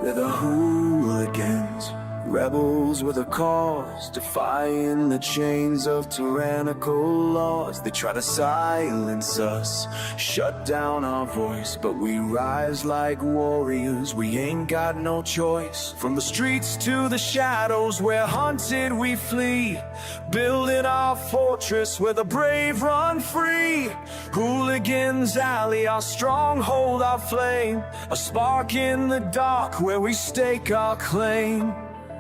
We're the hooligans, rebels with a cause, defying the chains of tyrannical laws. They try to silence us, shut down our voice, but we rise like warriors, we ain't got no choice. From the streets to the shadows, where hunted we flee, building our fortress where the brave run free. Hooligans alley, our stronghold, our flame, a spark in the dark where we stake our claim.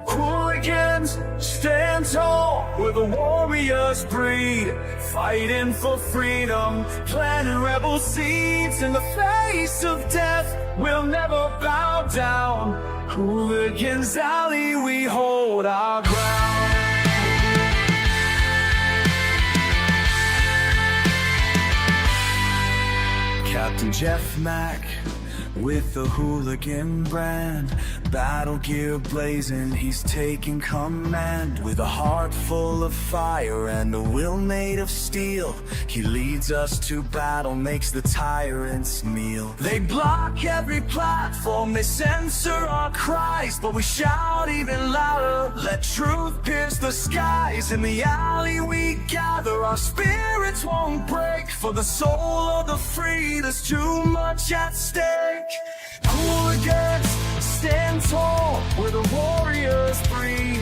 Hooligans, stand tall, where the warriors breed, fighting for freedom, planting rebel seeds. In the face of death, we'll never bow down. Hooligans alley, we hold our ground. Captain Jeff Mac with the hooligan brand, battle gear blazing, he's taking command. With a heart full of fire and a will made of steel, he leads us to battle, makes the tyrants kneel. They block every platform, they censor our cries, but we shout even louder, let truth pierce the skies. In the alley we gather, our spirits won't break, for the soul of the free, there's too much at stake. Hooligans, stand tall, where the warriors breed,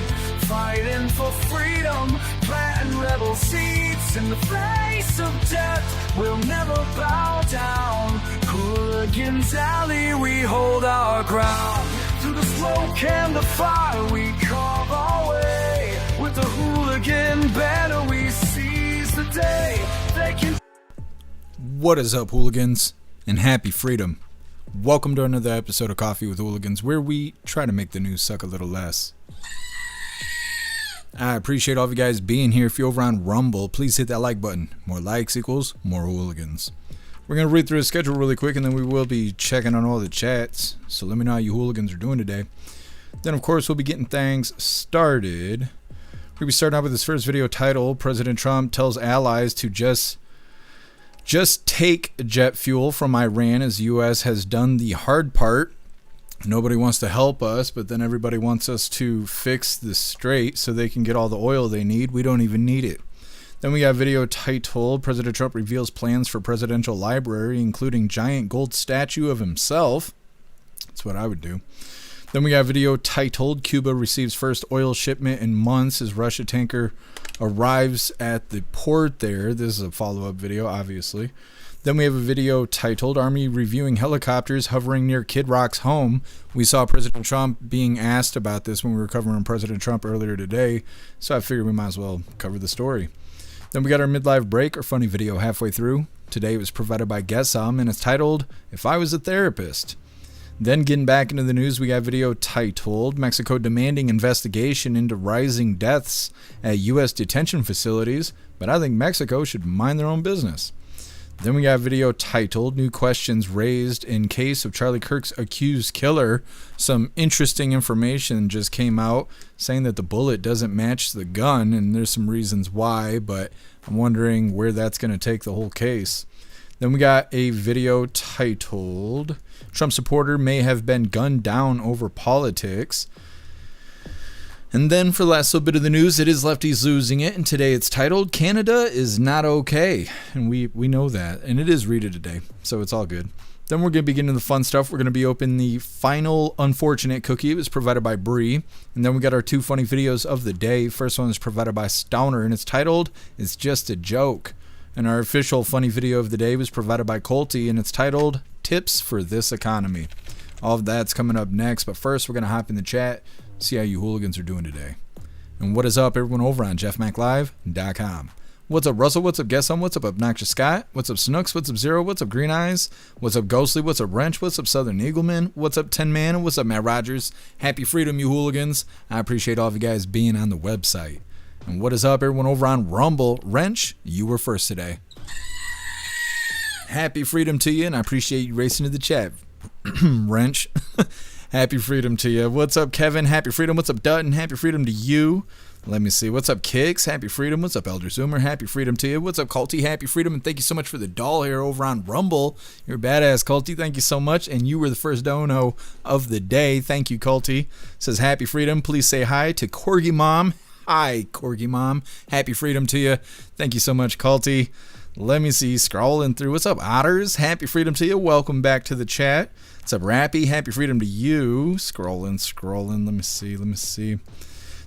fighting for freedom, planting rebel seeds. In the face of death, we'll never bow down. Hooligans alley, we hold our ground. Through the smoke and the fire, we carve our way. With the hooligan banner, we seize the day. They can. What is up, hooligans, and happy freedom. Welcome to another episode of Coffee with Hooligans, where we try to make the news suck a little less. I appreciate all of you guys being here. If you're over on Rumble, please hit that like button. More likes equals more hooligans. We're going to read through the schedule really quick, and then we will be checking on all the chats. So let me know how you hooligans are doing today. Then, of course, we'll be getting things started. We'll be starting out with this first video title, President Trump tells allies to just take jet fuel from Iran, as the U.S. has done the hard part. Nobody wants to help us, but then everybody wants us to fix the strait so they can get all the oil they need. We don't even need it. Then we got a video titled, President Trump reveals plans for presidential library, including giant gold statue of himself. That's what I would do. Then we got a video titled, Cuba receives first oil shipment in months as Russia tanker arrives at the port there. This is a follow-up video, obviously. Then we have a video titled, Army reviewing helicopters hovering near Kid Rock's home. We saw President Trump being asked about this when we were covering President Trump earlier today, so I figured we might as well cover the story. Then we got our midlife break, or funny video halfway through. Today it was provided by Guessum, and it's titled, If I Was a Therapist. Then getting back into the news, we got a video titled, Mexico demanding investigation into rising deaths at U.S. detention facilities, but I think Mexico should mind their own business. Then we got a video titled, New questions raised in case of Charlie Kirk's accused killer. Some interesting information just came out saying that the bullet doesn't match the gun, and there's some reasons why, but I'm wondering where that's going to take the whole case. Then we got a video titled, Trump supporter may have been gunned down over politics. And then for the last little bit of the news, it is lefties losing it, and today it's titled, Canada is not okay. And we know that, and it is read it today, so it's all good. Then we're going to be getting into the fun stuff. We're going to be opening the final unfortunate cookie. It was provided by Bree. And then we got our two funny videos of the day. First one is provided by Stowner, and it's titled, It's Just a Joke. And our official funny video of the day was provided by Colty, and it's titled, Tips for This Economy. All of that's coming up next, but first we're going to hop in the chat, see how you hooligans are doing today. And what is up, everyone over on jeffmaclive.com. What's up, Russell? What's up, Guessum? What's up, Obnoxious Scott? What's up, Snooks? What's up, Zero? What's up, Green Eyes? What's up, Ghostly? What's up, Wrench? What's up, Southern Eagleman? What's up, 10 Man? And what's up, Matt Rogers? Happy freedom, you hooligans. I appreciate all of you guys being on the website. And what is up, everyone over on Rumble? Wrench, you were first today. Happy freedom to you, and I appreciate you racing to the chat. Wrench. Happy freedom to you. What's up, Kevin? Happy freedom. What's up, Dutton? Happy freedom to you. Let me see. What's up, Kicks? Happy freedom. What's up, Elder Zoomer? Happy freedom to you. What's up, Culty? Happy freedom. And thank you so much for the doll here over on Rumble. You're a badass, Culty. Thank you so much. And you were the first dono of the day. Thank you, Culty. Says happy freedom. Please say hi to Corgi Mom. Hi, Corgi Mom. Happy freedom to you. Thank you so much, Culty. Let me see. Scrolling through. What's up, Otters? Happy freedom to you. Welcome back to the chat. What's up, Rappy? Happy freedom to you. Scrolling. Let me see.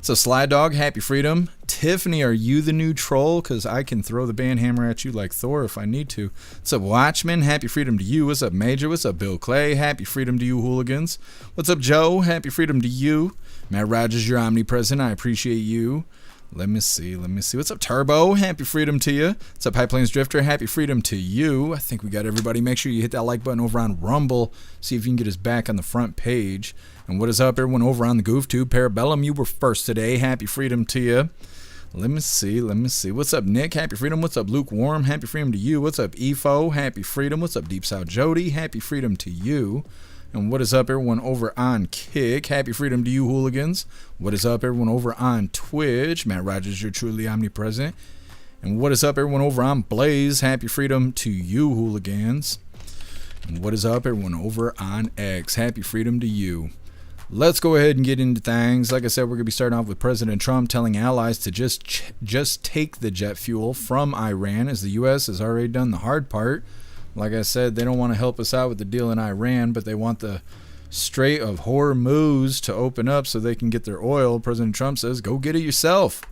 So, Sly Dog, happy freedom. Tiffany, are you the new troll? Because I can throw the band hammer at you like Thor if I need to. What's up, Watchman? Happy freedom to you. What's up, Major? What's up, Bill Clay? Happy freedom to you, Hooligans. What's up, Joe? Happy freedom to you. Matt Rogers, you're omnipresent. I appreciate you. Let me see. What's up, Turbo? Happy freedom to you. What's up, High Plains Drifter? Happy freedom to you. I think we got everybody. Make sure you hit that like button over on Rumble. See if you can get us back on the front page. And what is up, everyone over on the GoofTube? Parabellum, you were first today. Happy freedom to you. Let me see. What's up, Nick? Happy freedom. What's up, Lukewarm? Happy freedom to you. What's up, EFO? Happy freedom. What's up, Deep South Jody? Happy freedom to you. And what is up, everyone over on Kick? Happy freedom to you, Hooligans. What is up, everyone over on Twitch? Matt Rogers, you're truly omnipresent. And what is up, everyone over on Blaze? Happy freedom to you, Hooligans. And what is up, everyone over on X? Happy freedom to you. Let's go ahead and get into things. Like I said, we're going to be starting off with President Trump telling allies to just take the jet fuel from Iran, as the U.S. has already done the hard part. Like I said, they don't want to help us out with the deal in Iran, but they want the Strait of Hormuz to open up so they can get their oil. President Trump says, go get it yourself.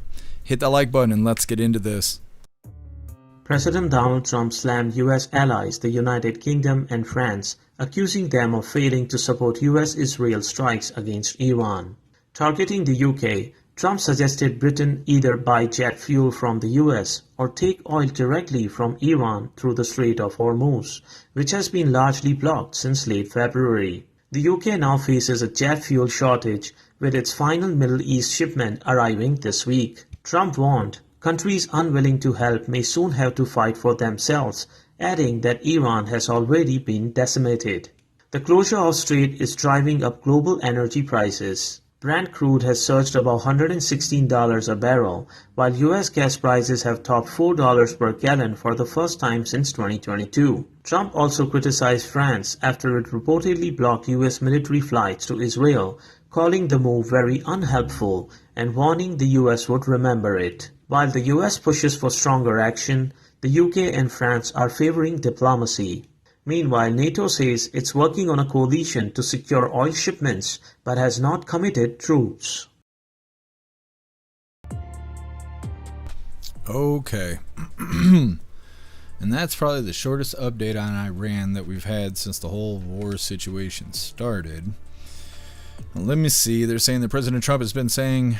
Hit that like button and let's get into this. President Donald Trump slammed U.S. allies, the United Kingdom and France, accusing them of failing to support U.S.-Israel strikes against Iran. Targeting the UK, Trump suggested Britain either buy jet fuel from the US or take oil directly from Iran through the Strait of Hormuz, which has been largely blocked since late February. The UK now faces a jet fuel shortage, with its final Middle East shipment arriving this week. Trump warned, countries unwilling to help may soon have to fight for themselves, adding that Iran has already been decimated. The closure of Strait is driving up global energy prices. Brent crude has surged above $116 a barrel, while U.S. gas prices have topped $4 per gallon for the first time since 2022. Trump also criticized France after it reportedly blocked U.S. military flights to Israel, calling the move very unhelpful and warning the U.S. would remember it. While the U.S. pushes for stronger action, the U.K. and France are favoring diplomacy. Meanwhile, NATO says it's working on a coalition to secure oil shipments, but has not committed troops. Okay. And that's probably the shortest update on Iran that we've had since the whole war situation started. Now, let me see. They're saying that President Trump has been saying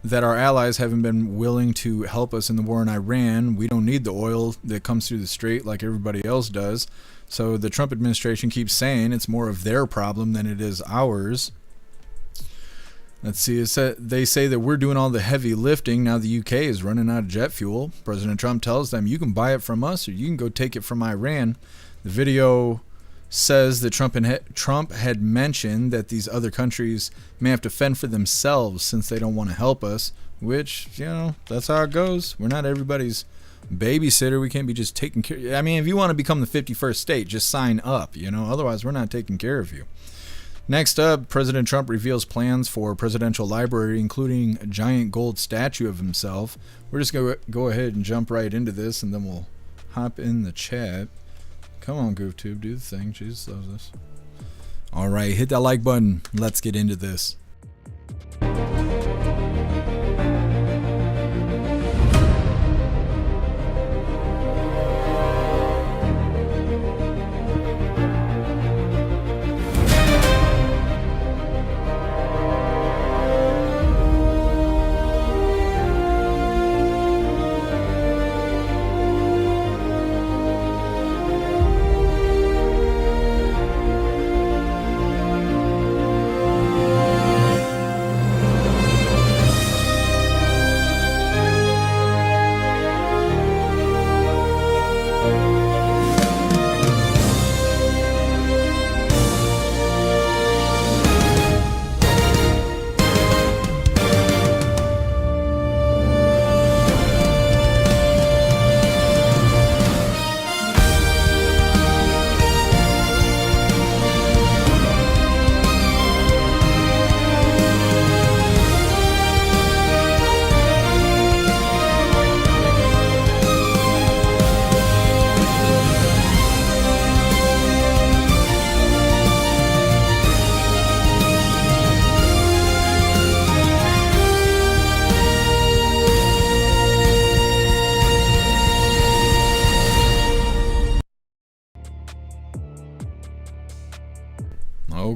that our allies haven't been willing to help us in the war in Iran. We don't need the oil that comes through the strait like everybody else does. So the Trump administration keeps saying it's more of their problem than it is ours. Let's see. They say that we're doing all the heavy lifting. Now the UK is running out of jet fuel. President Trump tells them, you can buy it from us or you can go take it from Iran. The video says that Trump had mentioned that these other countries may have to fend for themselves since they don't want to help us, which, you know, that's how it goes. We're not everybody's babysitter. We can't be just taking care. I mean, if you want to become the 51st state, just sign up, you know, otherwise we're not taking care of you. Next up, President Trump reveals plans for a presidential library, including a giant gold statue of himself. We're just going to go ahead and jump right into this, and then we'll hop in the chat. Come on, GoofTube, do the thing. Jesus loves us. All right, hit that like button. Let's get into this.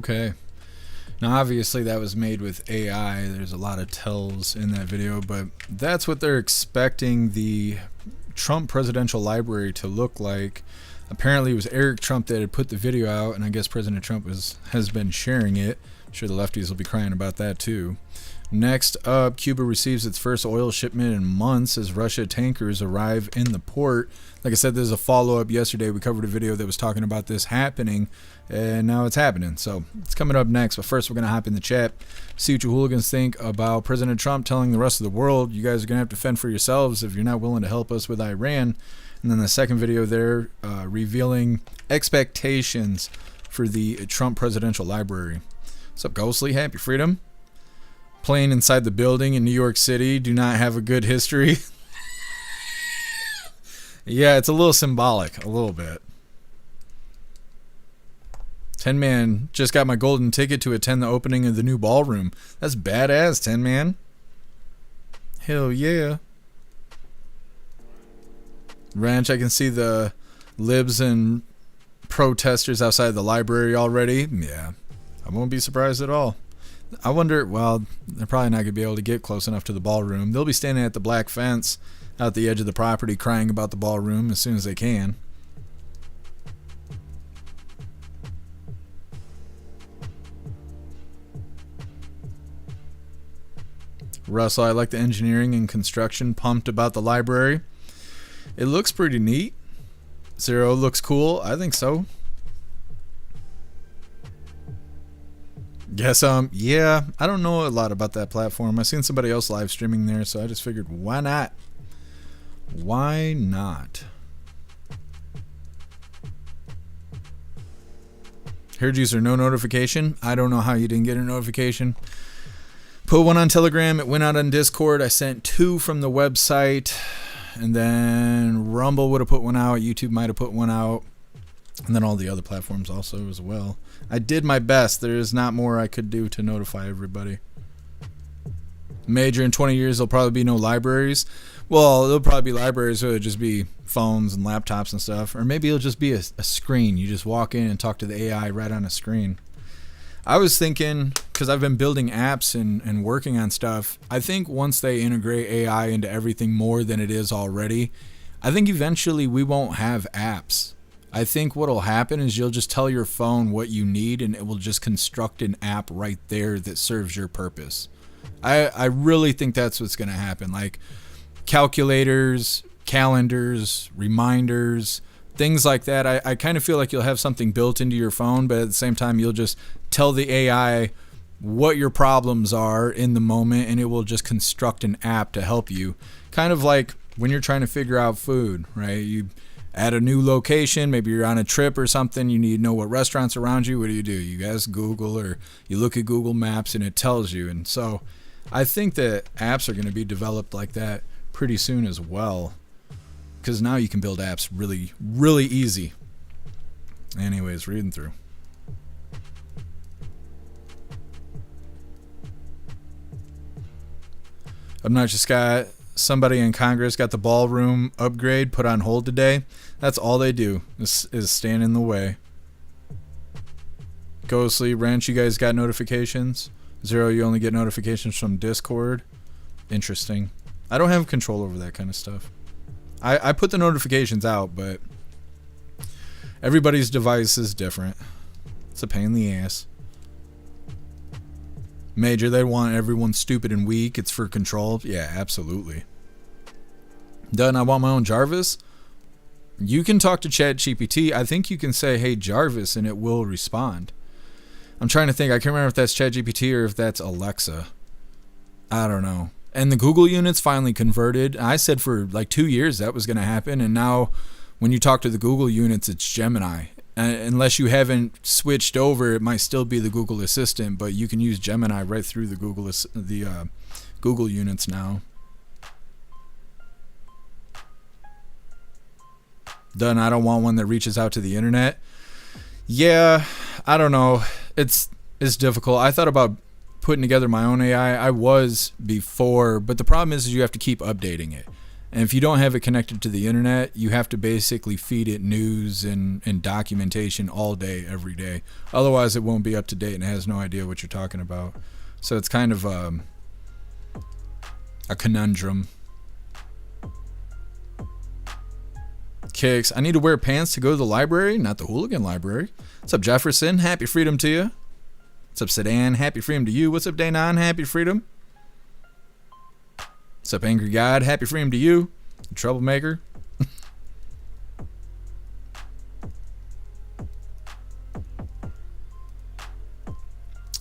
Okay. Now, obviously, that was made with AI. There's a lot of tells in that video, but that's what they're expecting the Trump presidential library to look like. Apparently, it was Eric Trump that had put the video out, and I guess President Trump has been sharing it. I'm sure the lefties will be crying about that, too. Next up, Cuba receives its first oil shipment in months as Russia tankers arrive in the port. Like I said, there's a follow-up yesterday. We covered a video that was talking about this happening, and now it's happening. So it's coming up next. But first, we're going to hop in the chat, see what you hooligans think about President Trump telling the rest of the world, you guys are going to have to fend for yourselves if you're not willing to help us with Iran. And then the second video there, revealing expectations for the Trump presidential library. What's up, Ghostly? Happy Freedom. Playing inside the building in New York City do not have a good history. Yeah, it's a little symbolic, a little bit. 10 Man, just got my golden ticket to attend the opening of the new ballroom. That's badass, 10 Man. Hell yeah. Ranch, I can see the libs and protesters outside the library already. Yeah, I won't be surprised at all. I wonder, well, they're probably not going to be able to get close enough to the ballroom. They'll be standing at the black fence out the edge of the property crying about the ballroom as soon as they can. Russell, I like the engineering and construction. Pumped about the library. It looks pretty neat. Zero looks cool. I think so. Yes, yeah, I don't know a lot about that platform. I seen somebody else live streaming there, so I just figured, why not? Why not? Heard user, no notification. I don't know how you didn't get a notification. Put one on Telegram. It went out on Discord. I sent 2 from the website. And then Rumble would have put one out. YouTube might have put one out. And then all the other platforms also as well. I did my best. There is not more I could do to notify everybody. Major, in 20 years, there'll probably be no libraries. Well, there'll probably be libraries, so it'll just be phones and laptops and stuff. Or maybe it'll just be a screen. You just walk in and talk to the AI right on a screen. I was thinking, because I've been building apps and working on stuff, I think once they integrate AI into everything more than it is already, I think eventually we won't have apps. I think what'll happen is you'll just tell your phone what you need and it will just construct an app right there that serves your purpose. I really think that's what's going to happen. Like calculators, calendars, reminders, things like that. I kind of feel like you'll have something built into your phone, but at the same time you'll just tell the AI what your problems are in the moment and it will just construct an app to help you. Kind of like when you're trying to figure out food, right? You at a new location, maybe you're on a trip or something, you need to know what restaurants around you. What do? You guys Google, or you look at Google Maps and it tells you. And so I think that apps are going to be developed like that pretty soon as well, because now you can build apps really, really easy. Anyways, reading through. Obnoxious Scott, somebody in Congress got the ballroom upgrade put on hold today. That's all they do is stand in the way. Ghostly, Ranch, you guys got notifications? Zero, you only get notifications from Discord. Interesting. I don't have control over that kind of stuff. I put the notifications out, but everybody's device is different. It's a pain in the ass. Major, they want everyone stupid and weak. It's for control. Yeah, absolutely. Done. I want my own Jarvis. You can talk to ChatGPT. I think you can say, hey, Jarvis, and it will respond. I'm trying to think. I can't remember if that's ChatGPT or if that's Alexa. I don't know. And the Google units finally converted. I said for like 2 years that was going to happen. And now when you talk to the Google units, it's Gemini. Unless you haven't switched over, it might still be the Google Assistant, but you can use Gemini right through the Google units now. Done. I don't want one that reaches out to the internet. Yeah, I don't know. It's difficult. I thought about putting together my own AI. I was before, but the problem is you have to keep updating it. And if you don't have it connected to the internet, you have to basically feed it news and documentation all day, every day. Otherwise, it won't be up to date and it has no idea what you're talking about. So it's kind of a conundrum. Kicks. I need to wear pants to go to the library, not the hooligan library. What's up, Jefferson? Happy freedom to you. What's up, Sedan? Happy freedom to you. What's up, Day9? Happy freedom. What's up, Angry God? Happy freedom to you. Troublemaker.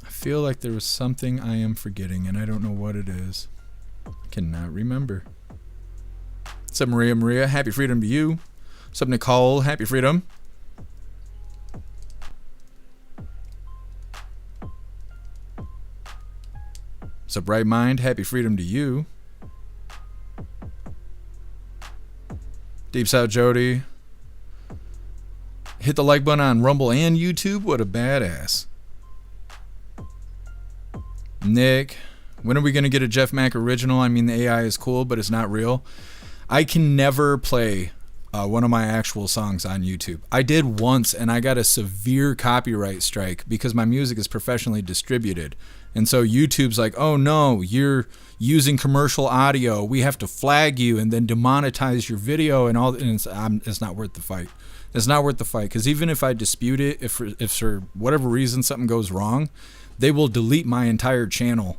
I feel like there was something I am forgetting, and I don't know what it is. I cannot remember. What's up, Maria? Maria, happy freedom to you. What's up, Nicole? Happy freedom. What's up, Bright Mind? Happy freedom to you. Deep South Jody. Hit the like button on Rumble and YouTube. What a badass. Nick. When are we going to get a Jeff Mac original? I mean, the AI is cool, but it's not real. I can never play one of my actual songs on YouTube. I did once, and I got a severe copyright strike because my music is professionally distributed. And so YouTube's like, oh no, you're using commercial audio. We have to flag you and then demonetize your video and all. And it's not worth the fight. It's not worth the fight because even if I dispute it, if for whatever reason something goes wrong, they will delete my entire channel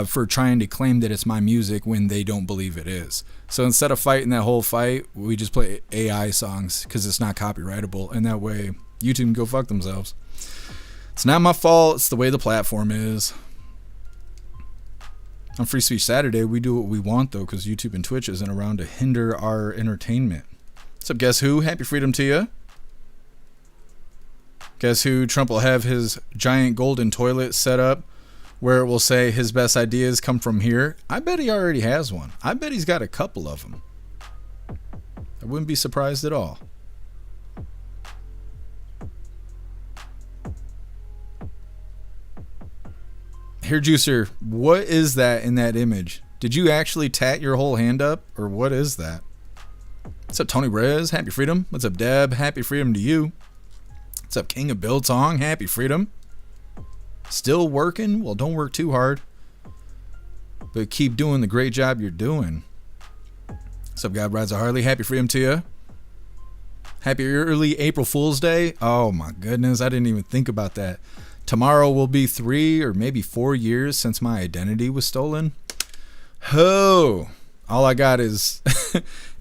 for trying to claim that it's my music when they don't believe it is. So instead of fighting that whole fight, we just play AI songs because it's not copyrightable, and that way YouTube can go fuck themselves. It's not my fault. It's the way the platform is. On Free Speech Saturday, we do what we want, though, because YouTube and Twitch isn't around to hinder our entertainment. What's up, Guess Who? Happy freedom to you. Guess who? Trump will have his giant golden toilet set up where it will say his best ideas come from here. I bet he already has one. I bet he's got a couple of them. I wouldn't be surprised at all. Here, Juicer, what is that in that image? Did you actually tat your whole hand up, or what is that? What's up, Tony Rez? Happy freedom. What's up, Deb? Happy freedom to you. What's up, King of Biltong? Happy freedom. Still working? Well, don't work too hard, but keep doing the great job you're doing. What's up, God Rides a Harley? Happy freedom to you. Happy early April Fool's Day. Oh my goodness, I didn't even think about that. Tomorrow will be 3 or maybe 4 years since my identity was stolen. Ho! All I got is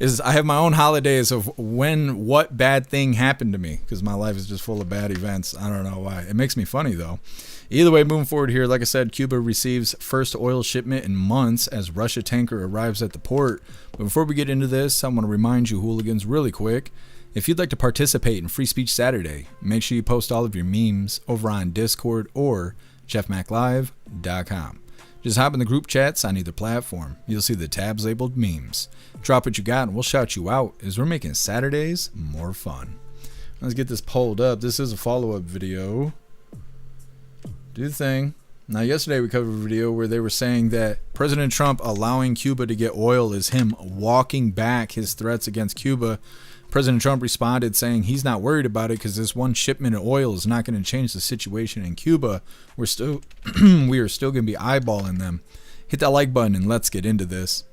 is I have my own holidays of what bad thing happened to me, because my life is just full of bad events. I don't know why. It makes me funny though. Either way, moving forward here, like I said, Cuba receives first oil shipment in months as Russia tanker arrives at the port. But before we get into this, I want to remind you hooligans really quick, if you'd like to participate in Free Speech Saturday, make sure you post all of your memes over on Discord or jeffmaclive.com. Just hop in the group chats on either platform. You'll see the tabs labeled memes. Drop what you got and we'll shout you out as we're making Saturdays more fun. Let's get this pulled up. This is a follow-up video. Do the thing. Now, yesterday we covered a video where they were saying that President Trump allowing Cuba to get oil is him walking back his threats against Cuba. President Trump responded saying he's not worried about it because this one shipment of oil is not going to change the situation in Cuba. We are still going to be eyeballing them. Hit that like button and let's get into this.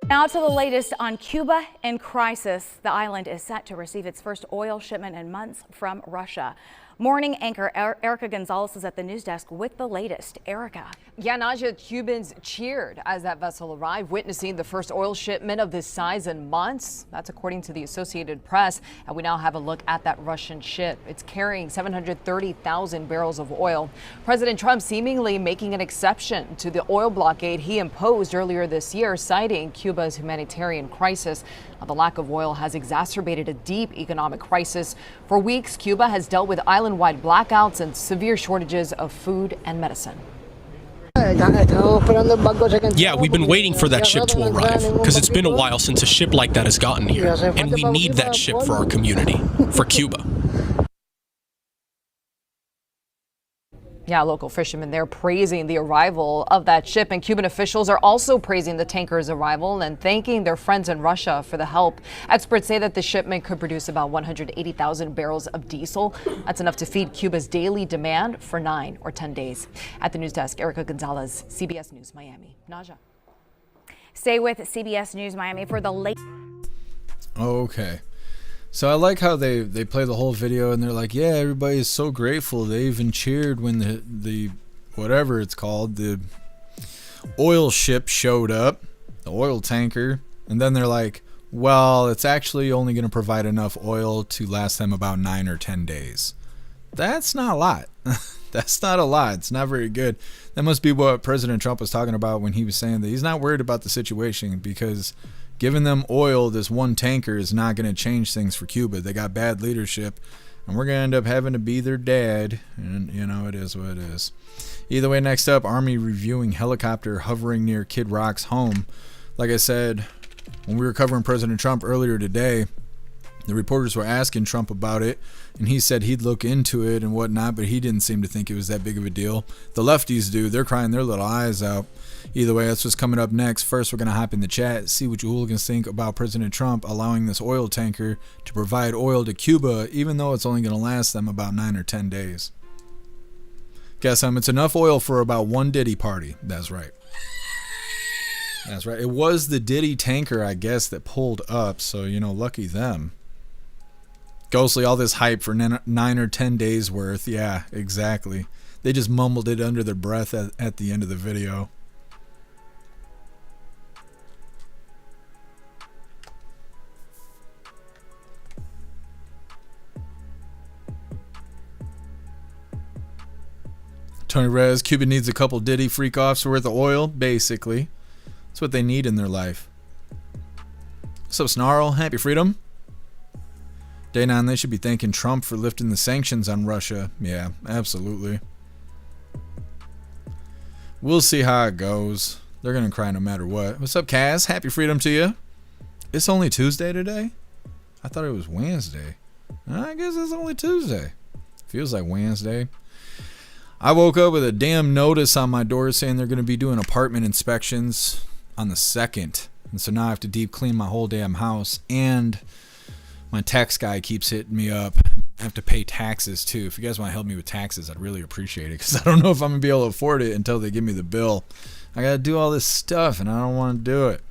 Now to the latest on Cuba in crisis. The island is set to receive its first oil shipment in months from Russia. Morning anchor Erica Gonzalez is at the news desk with the latest. Erica. Yeah, Naja, Cubans cheered as that vessel arrived, witnessing the first oil shipment of this size in months. That's according to the Associated Press. And we now have a look at that Russian ship. It's carrying 730,000 barrels of oil. President Trump seemingly making an exception to the oil blockade he imposed earlier this year, citing Cuba's humanitarian crisis. Now, the lack of oil has exacerbated a deep economic crisis. For weeks, Cuba has dealt with island-wide blackouts and severe shortages of food and medicine. Yeah, we've been waiting for that ship to arrive because it's been a while since a ship like that has gotten here, and we need that ship for our community, for Cuba. Yeah, local fishermen, they're praising the arrival of that ship, and Cuban officials are also praising the tanker's arrival and thanking their friends in Russia for the help. Experts say that the shipment could produce about 180,000 barrels of diesel. That's enough to feed Cuba's daily demand for 9 or 10 days. At the news desk, Erica Gonzalez, CBS News, Miami. Naja. Stay with CBS News Miami for the latest. Okay. So I like how they play the whole video and they're like, yeah, everybody is so grateful. They even cheered when the whatever it's called, the oil ship showed up, the oil tanker. And then they're like, well, it's actually only going to provide enough oil to last them about 9 or 10 days. That's not a lot. That's not a lot. It's not very good. That must be what President Trump was talking about when he was saying that he's not worried about the situation, because giving them oil, this one tanker, is not going to change things for Cuba. They got bad leadership, and we're going to end up having to be their dad. And, you know, it is what it is. Either way, next up, Army reviewing helicopter hovering near Kid Rock's home. Like I said, when we were covering President Trump earlier today, the reporters were asking Trump about it, and he said he'd look into it and whatnot, but he didn't seem to think it was that big of a deal. The lefties do. They're crying their little eyes out. Either way, that's what's coming up next. First, we're going to hop in the chat, see what you hooligans think about President Trump allowing this oil tanker to provide oil to Cuba, even though it's only going to last them about 9 or 10 days. Guess it's enough oil for about one Diddy party. That's right. That's right. It was the Diddy tanker, I guess, that pulled up, so, you know, lucky them. Ghostly, all this hype for 9 or 10 days worth. Yeah, exactly. They just mumbled it under their breath at the end of the video. Tony Rez, Cuba needs a couple Diddy freak-offs worth of oil, basically. That's what they need in their life. What's up, Snarl? Happy freedom. Day 9, they should be thanking Trump for lifting the sanctions on Russia. Yeah, absolutely. We'll see how it goes. They're going to cry no matter what. What's up, Kaz? Happy freedom to you. It's only Tuesday today? I thought it was Wednesday. I guess it's only Tuesday. Feels like Wednesday. I woke up with a damn notice on my door saying they're going to be doing apartment inspections on the 2nd. And so now I have to deep clean my whole damn house. And my tax guy keeps hitting me up. I have to pay taxes too. If you guys want to help me with taxes, I'd really appreciate it, because I don't know if I'm going to be able to afford it until they give me the bill. I got to do all this stuff and I don't want to do it.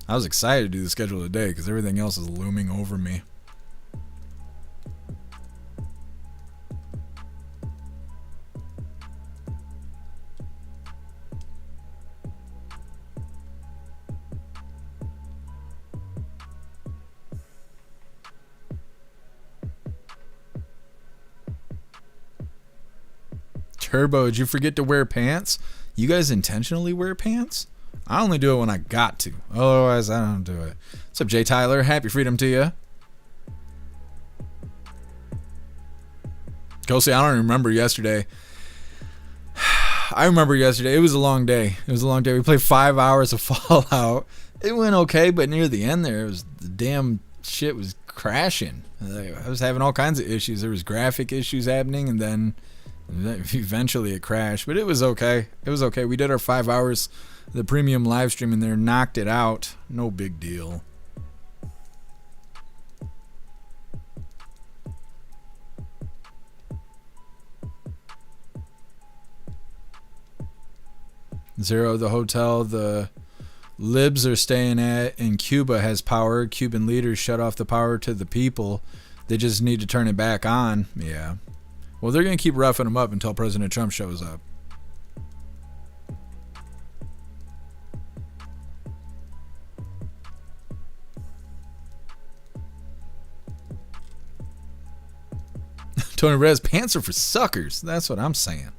I was excited to do the schedule today because everything else is looming over me. Turbo, did you forget to wear pants? You guys intentionally wear pants? I only do it when I got to. Otherwise, I don't do it. What's up, Jay Tyler? Happy freedom to you. Ghosty, I don't remember yesterday. I remember yesterday. It was a long day. It was a long day. We played 5 hours of Fallout. It went okay, but near the end there, the damn shit was crashing. I was having all kinds of issues. There was graphic issues happening, and then eventually it crashed, but it was okay. It was okay. We did our 5 hours, the premium live stream in there, knocked it out. No big deal. Zero, the hotel the libs are staying at in Cuba has power. Cuban leaders shut off the power to the people. They just need to turn it back on. Yeah. Well, they're going to keep roughing them up until President Trump shows up. Tony Rez, pants are for suckers. That's what I'm saying.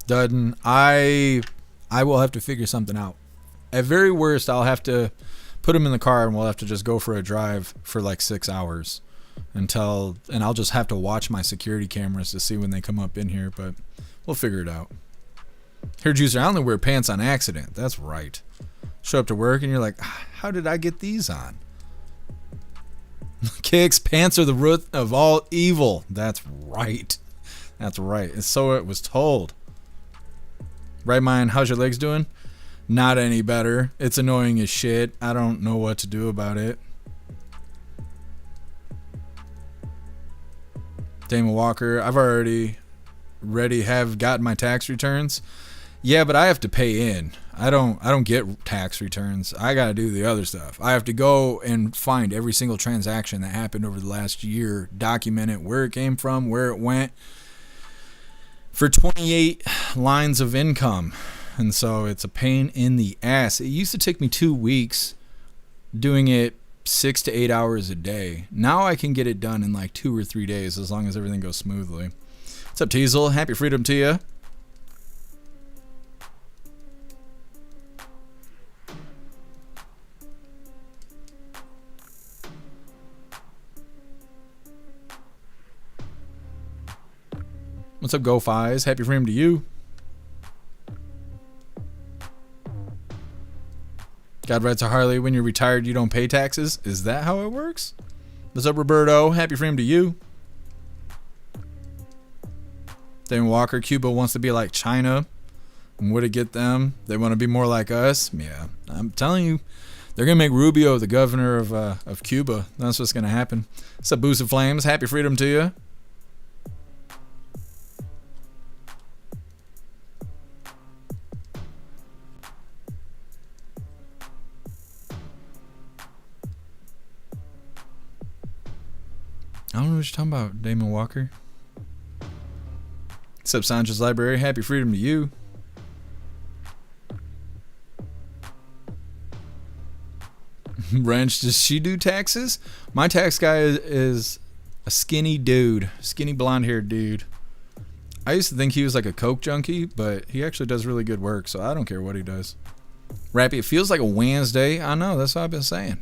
Dudden, I will have to figure something out. At very worst, I'll have to put him in the car and we'll have to just go for a drive for like 6 hours. And I'll just have to watch my security cameras to see when they come up in here, but we'll figure it out. Here, Juicer, I only wear pants on accident. That's right. Show up to work and you're like, how did I get these on? Kicks, pants are the root of all evil. That's right. That's right. And so it was told. Right, Mine? How's your legs doing? Not any better. It's annoying as shit. I don't know what to do about it. Damon Walker, I've already have gotten my tax returns. Yeah, but I have to pay in. I don't get tax returns. I got to do the other stuff. I have to go and find every single transaction that happened over the last year, document it, where it came from, where it went, for 28 lines of income. And so it's a pain in the ass. It used to take me 2 weeks doing it 6 to 8 hours a day. Now I can get it done in like 2 or 3 days as long as everything goes smoothly. What's up, Teasel? Happy freedom to you. What's up, Go5s? Happy freedom to you. God rides a Harley. When you're retired, you don't pay taxes. Is that how it works? What's up, Roberto? Happy freedom to you. Dan Walker, Cuba wants to be like China. And would it get them? They want to be more like us. Yeah, I'm telling you, they're gonna make Rubio the governor of Cuba. That's what's gonna happen. What's up, Boosted Flames? Happy freedom to you. I don't know what you're talking about, Damon Walker. What's up, Sancho's Library? Happy freedom to you. Wrench, does she do taxes? My tax guy is a skinny dude. Skinny blonde-haired dude. I used to think he was like a coke junkie, but he actually does really good work, so I don't care what he does. Rappy, it feels like a Wednesday. I know, that's what I've been saying.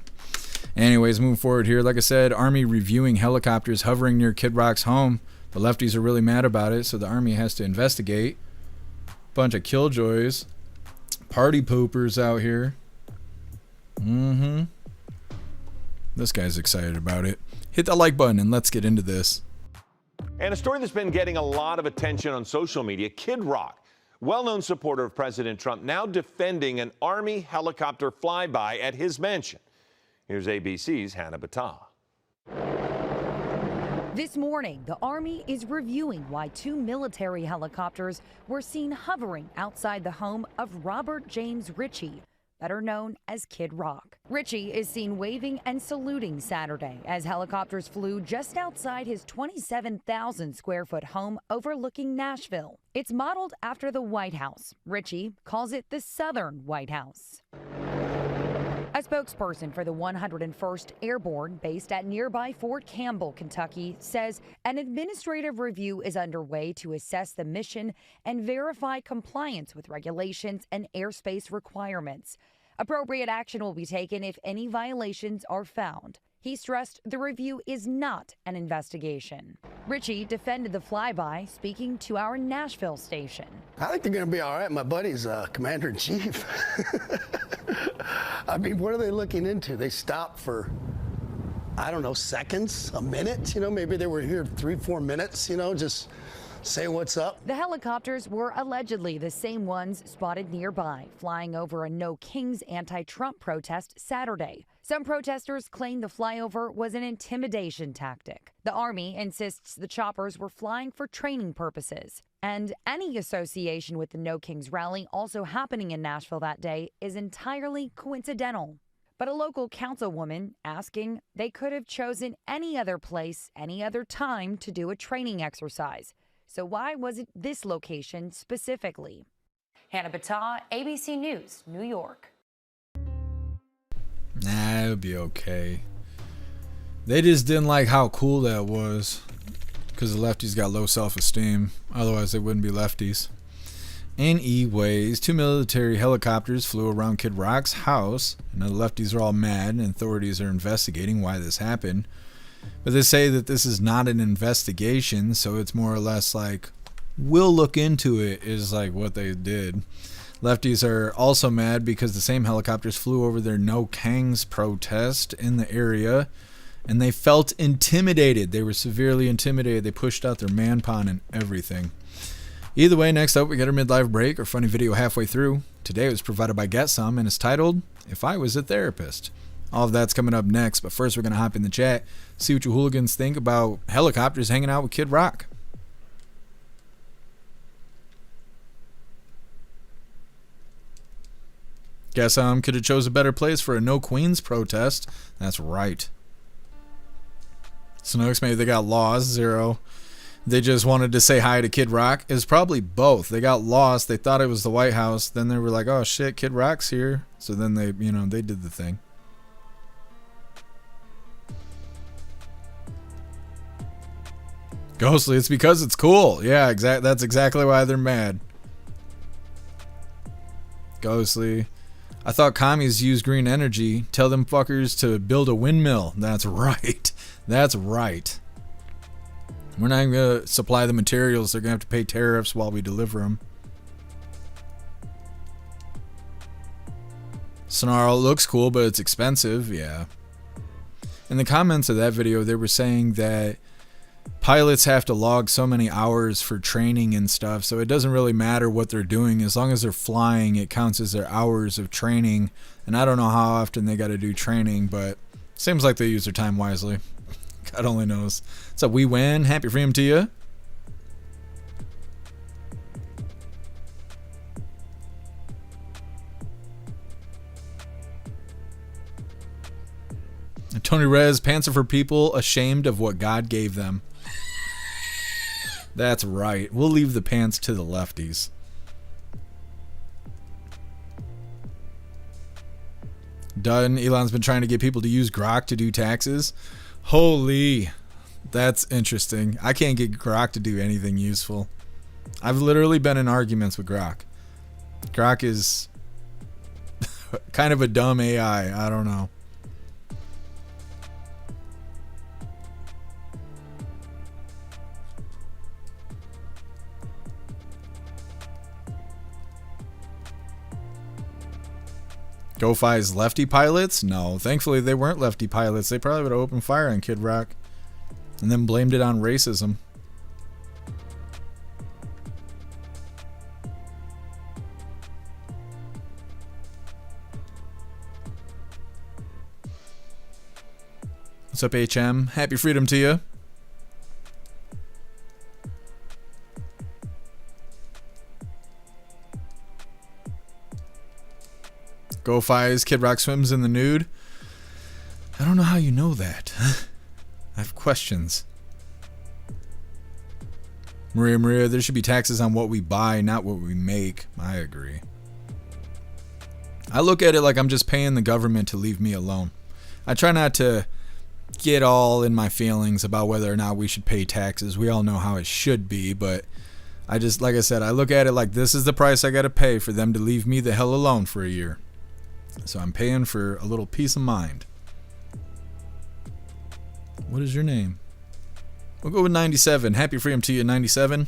Anyways, moving forward here. Like I said, Army reviewing helicopters hovering near Kid Rock's home. The lefties are really mad about it, so the Army has to investigate. Bunch of killjoys. Party poopers out here. This guy's excited about it. Hit that like button and let's get into this. And a story that's been getting a lot of attention on social media, Kid Rock, well-known supporter of President Trump, now defending an Army helicopter flyby at his mansion. Here's ABC's Hannah Battah. This morning, the Army is reviewing why 2 military helicopters were seen hovering outside the home of Robert James Ritchie, better known as Kid Rock. Ritchie is seen waving and saluting Saturday as helicopters flew just outside his 27,000 square foot home overlooking Nashville. It's modeled after the White House. Ritchie calls it the Southern White House. A spokesperson for the 101st Airborne, based at nearby Fort Campbell, Kentucky, says an administrative review is underway to assess the mission and verify compliance with regulations and airspace requirements. Appropriate action will be taken if any violations are found. He stressed the review is not an investigation. Ritchie defended the flyby, speaking to our Nashville station. I think they're going to be all right. My buddy's commander-in-chief. I mean, what are they looking into? They stopped for, I don't know, seconds, a minute? You know, maybe they were here 3-4 minutes, you know, just say what's up. The helicopters were allegedly the same ones spotted nearby, flying over a No Kings anti-Trump protest Saturday. Some protesters claim the flyover was an intimidation tactic. The Army insists the choppers were flying for training purposes. And any association with the No Kings rally also happening in Nashville that day is entirely coincidental. But a local councilwoman asking they could have chosen any other place, any other time to do a training exercise. So why was it this location specifically? Hannah Battah, ABC News, New York. Nah, it'll be okay. They just didn't like how cool that was because the lefties got low self-esteem. Otherwise, they wouldn't be lefties. Anyways, 2 military helicopters flew around Kid Rock's house, and the lefties are all mad, and authorities are investigating why this happened. But they say that this is not an investigation, so it's more or less like, we'll look into it, is like what they did. Lefties are also mad because the same helicopters flew over their No Kangs protest in the area, and they felt intimidated. They were severely intimidated. They pushed out their man pond and everything. Either way, next up we got our midlife break, or funny video halfway through. Today it was provided by Get Some and is titled, If I Was a Therapist. All of that's coming up next, but first we're going to hop in the chat, see what you hooligans think about helicopters hanging out with Kid Rock. Guess could have chose a better place for a No Queens protest. That's right. Snooks, maybe they got lost. Zero. They just wanted to say hi to Kid Rock. It's probably both. They got lost. They thought it was the White House. Then they were like, oh shit, Kid Rock's here. So then they, they did the thing. Ghostly, it's because it's cool. Yeah, that's exactly why they're mad. Ghostly. I thought commies use green energy. Tell them fuckers to build a windmill. That's right. That's right. We're not even going to supply the materials. They're going to have to pay tariffs while we deliver them. Snarl looks cool, but it's expensive. Yeah. In the comments of that video, they were saying that pilots have to log so many hours for training and stuff, so it doesn't really matter what they're doing. As long as they're flying, it counts as their hours of training. And I don't know how often they got to do training, but seems like they use their time wisely. God only knows. So we win. Happy freedom to you. Tony Rez, pants are for people ashamed of what God gave them. That's right. We'll leave the pants to the lefties. Done. Elon's been trying to get people to use Grok to do taxes. Holy, that's interesting. I can't get Grok to do anything useful. I've literally been in arguments with Grok. Grok is kind of a dumb AI. I don't know. GoFi's lefty pilots? No, thankfully they weren't lefty pilots. They probably would have opened fire on Kid Rock and then blamed it on racism. What's up, HM? Happy freedom to you. GoFi's Kid Rock swims in the nude. I don't know how you know that. I have questions. Maria, there should be taxes on what we buy, not what we make. I agree. I look at it like I'm just paying the government to leave me alone. I try not to get all in my feelings about whether or not we should pay taxes. We all know how it should be, but I just, like I said, I look at it like this is the price I gotta pay for them to leave me the hell alone for a year. So I'm paying for a little peace of mind. What is your name? We'll go with 97. Happy freedom to you, 97.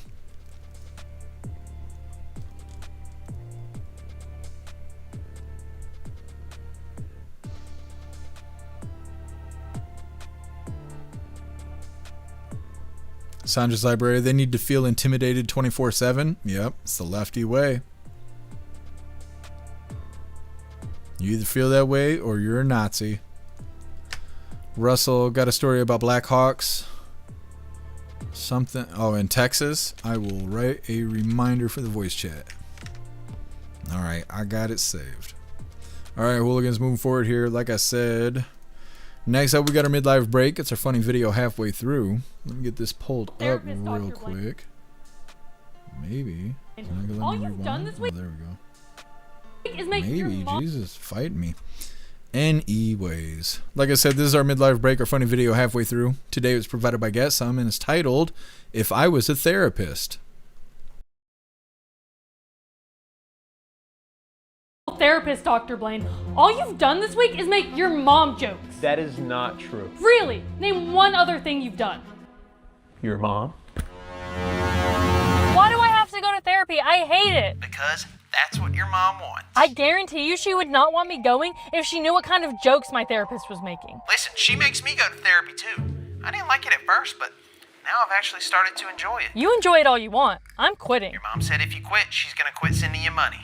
Sandra's library. They need to feel intimidated 24/7. Yep, it's the lefty way. You either feel that way or you're a Nazi. Russell got a story about Black Hawks. Something. Oh, in Texas. I will write a reminder for the voice chat. Alright, I got it saved. Alright, hooligans, moving forward here. Like I said, next up we got our midlife break. It's our funny video halfway through. Let me get this pulled up real quick. Maybe. All you've done this week. Oh, there we go. Maybe, Jesus, fight me. Anyways, like I said, this is our midlife break, our funny video halfway through. Today it was provided by Get Some and is titled, If I Was a Therapist. Therapist, Dr. Blaine. All you've done this week is make your mom jokes. That is not true. Really? Name one other thing you've done. Your mom? Why do I have to go to therapy? I hate it. Because That's what your mom wants. I guarantee you she would not want me going if she knew what kind of jokes my therapist was making. Listen, she makes me go to therapy too. I didn't like it at first, but now I've actually started to enjoy it. You enjoy it all you want. I'm quitting. Your mom said if you quit, she's gonna quit sending you money.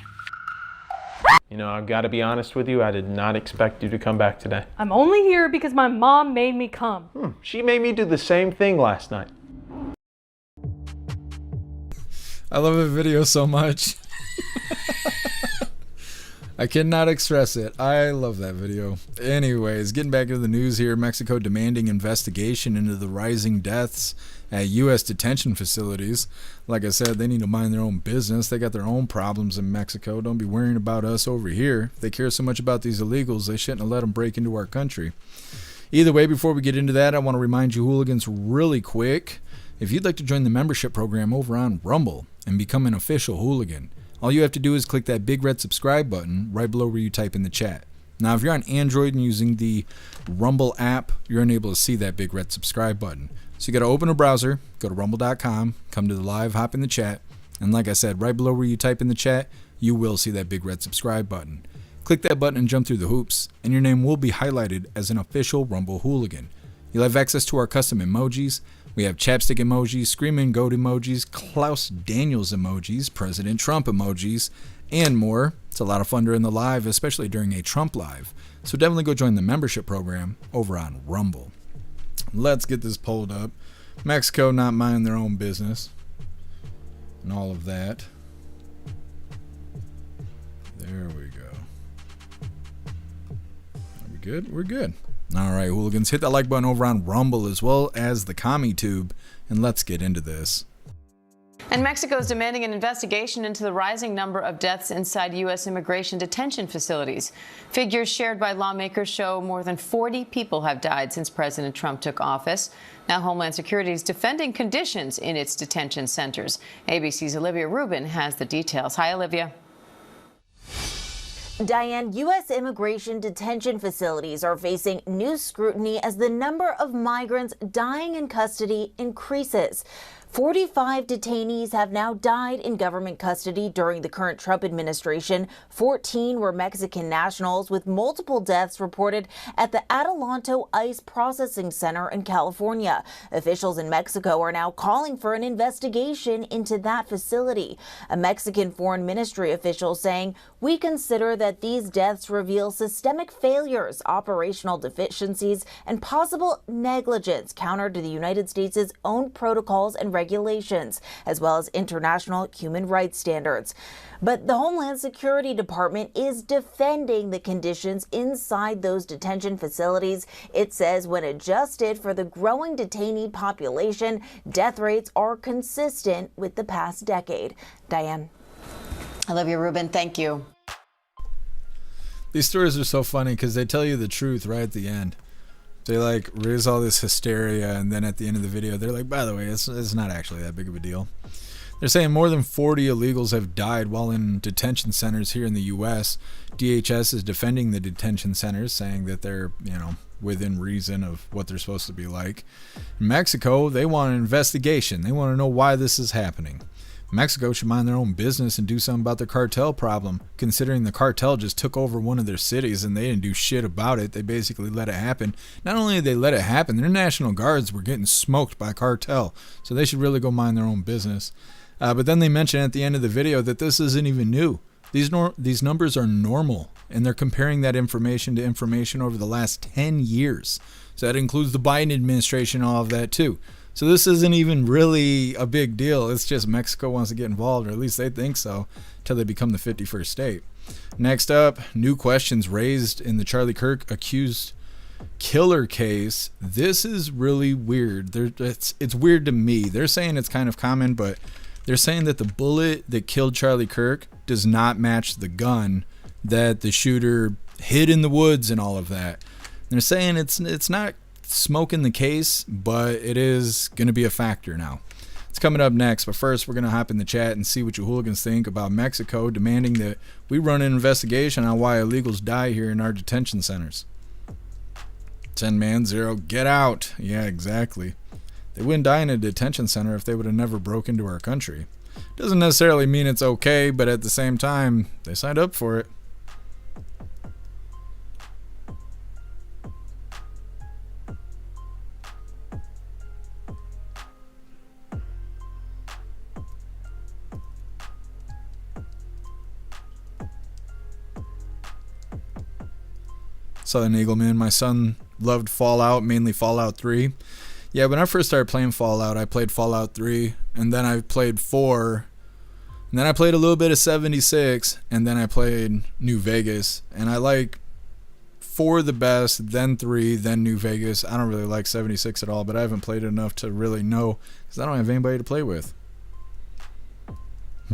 You know, I've got to be honest with you, I did not expect you to come back today. I'm only here because my mom made me come. She made me do the same thing last night. I love the video so much. I cannot express it. I love that video. Anyways, getting back into the news here, Mexico demanding investigation into the rising deaths at U.S. detention facilities. Like I said, they need to mind their own business. They got their own problems in Mexico. Don't be worrying about us over here. If they care so much about these illegals, they shouldn't have let them break into our country. Either way, before we get into that, I want to remind you hooligans really quick, if you'd like to join the membership program over on Rumble and become an official hooligan, all you have to do is click that big red subscribe button right below where you type in the chat. Now, if you're on Android and using the Rumble app, you're unable to see that big red subscribe button. So you got to open a browser, go to rumble.com, come to the live, hop in the chat, and like I said, right below where you type in the chat, you will see that big red subscribe button. Click that button and jump through the hoops, and your name will be highlighted as an official Rumble hooligan. You'll have access to our custom emojis. We have chapstick emojis, screaming goat emojis, Klaus Daniels emojis, President Trump emojis, and more. It's a lot of fun during the live, especially during a Trump live. So definitely go join the membership program over on Rumble. Let's get this pulled up. Mexico not minding their own business and all of that. There we go. Are we good? We're good. All right, hooligans, hit that like button over on Rumble as well as the CommiTube, and let's get into this. And Mexico is demanding an investigation into the rising number of deaths inside U.S. immigration detention facilities. Figures shared by lawmakers show more than 40 people have died since President Trump took office. Now Homeland Security is defending conditions in its detention centers. ABC's Olivia Rubin has the details. Hi, Olivia. Diane, U.S. immigration detention facilities are facing new scrutiny as the number of migrants dying in custody increases. 45 detainees have now died in government custody during the current Trump administration. 14 were Mexican nationals, with multiple deaths reported at the Adelanto ICE Processing Center in California. Officials in Mexico are now calling for an investigation into that facility. A Mexican foreign ministry official saying, "We consider that these deaths reveal systemic failures, operational deficiencies, and possible negligence counter to the United States' own protocols and regulations, as well as international human rights standards." But the Homeland Security Department is defending the conditions inside those detention facilities. It says when adjusted for the growing detainee population, death rates are consistent with the past decade. Diane. Olivia Rubin, thank you. These stories are so funny because they tell you the truth right at the end. They like raise all this hysteria, and then at the end of the video, they're like, by the way, it's not actually that big of a deal. They're saying more than 40 illegals have died while in detention centers here in the U.S. DHS is defending the detention centers, saying that they're, within reason of what they're supposed to be like. In Mexico, they want an investigation. They want to know why this is happening. Mexico should mind their own business and do something about their cartel problem, considering the cartel just took over one of their cities and they didn't do shit about it. They basically let it happen. Not only did they let it happen, their National Guards were getting smoked by cartel, so they should really go mind their own business. But then they mention at the end of the video that this isn't even new. These numbers are normal, and they're comparing that information to information over the last 10 years. So that includes the Biden administration and all of that too. So this isn't even really a big deal. It's just Mexico wants to get involved, or at least they think so, until they become the 51st state. Next up, new questions raised in the Charlie Kirk accused killer case. This is really weird. It's weird to me. They're saying it's kind of common, but they're saying that the bullet that killed Charlie Kirk does not match the gun that the shooter hid in the woods and all of that. They're saying it's not smoking the case, but it is going to be a factor now. It's coming up next, but first we're going to hop in the chat and see what you hooligans think about Mexico demanding that we run an investigation on why illegals die here in our detention centers. 10-0, get out. Yeah, exactly. They wouldn't die in a detention center if they would have never broke into our country. Doesn't necessarily mean it's okay, but at the same time, they signed up for it. Southern Eagleman, my son loved Fallout, mainly Fallout 3. Yeah, when I first started playing Fallout, I played Fallout 3, and then I played 4, and then I played a little bit of 76, and then I played New Vegas. And I like 4 the best, then 3, then New Vegas. I don't really like 76 at all, but I haven't played it enough to really know, because I don't have anybody to play with.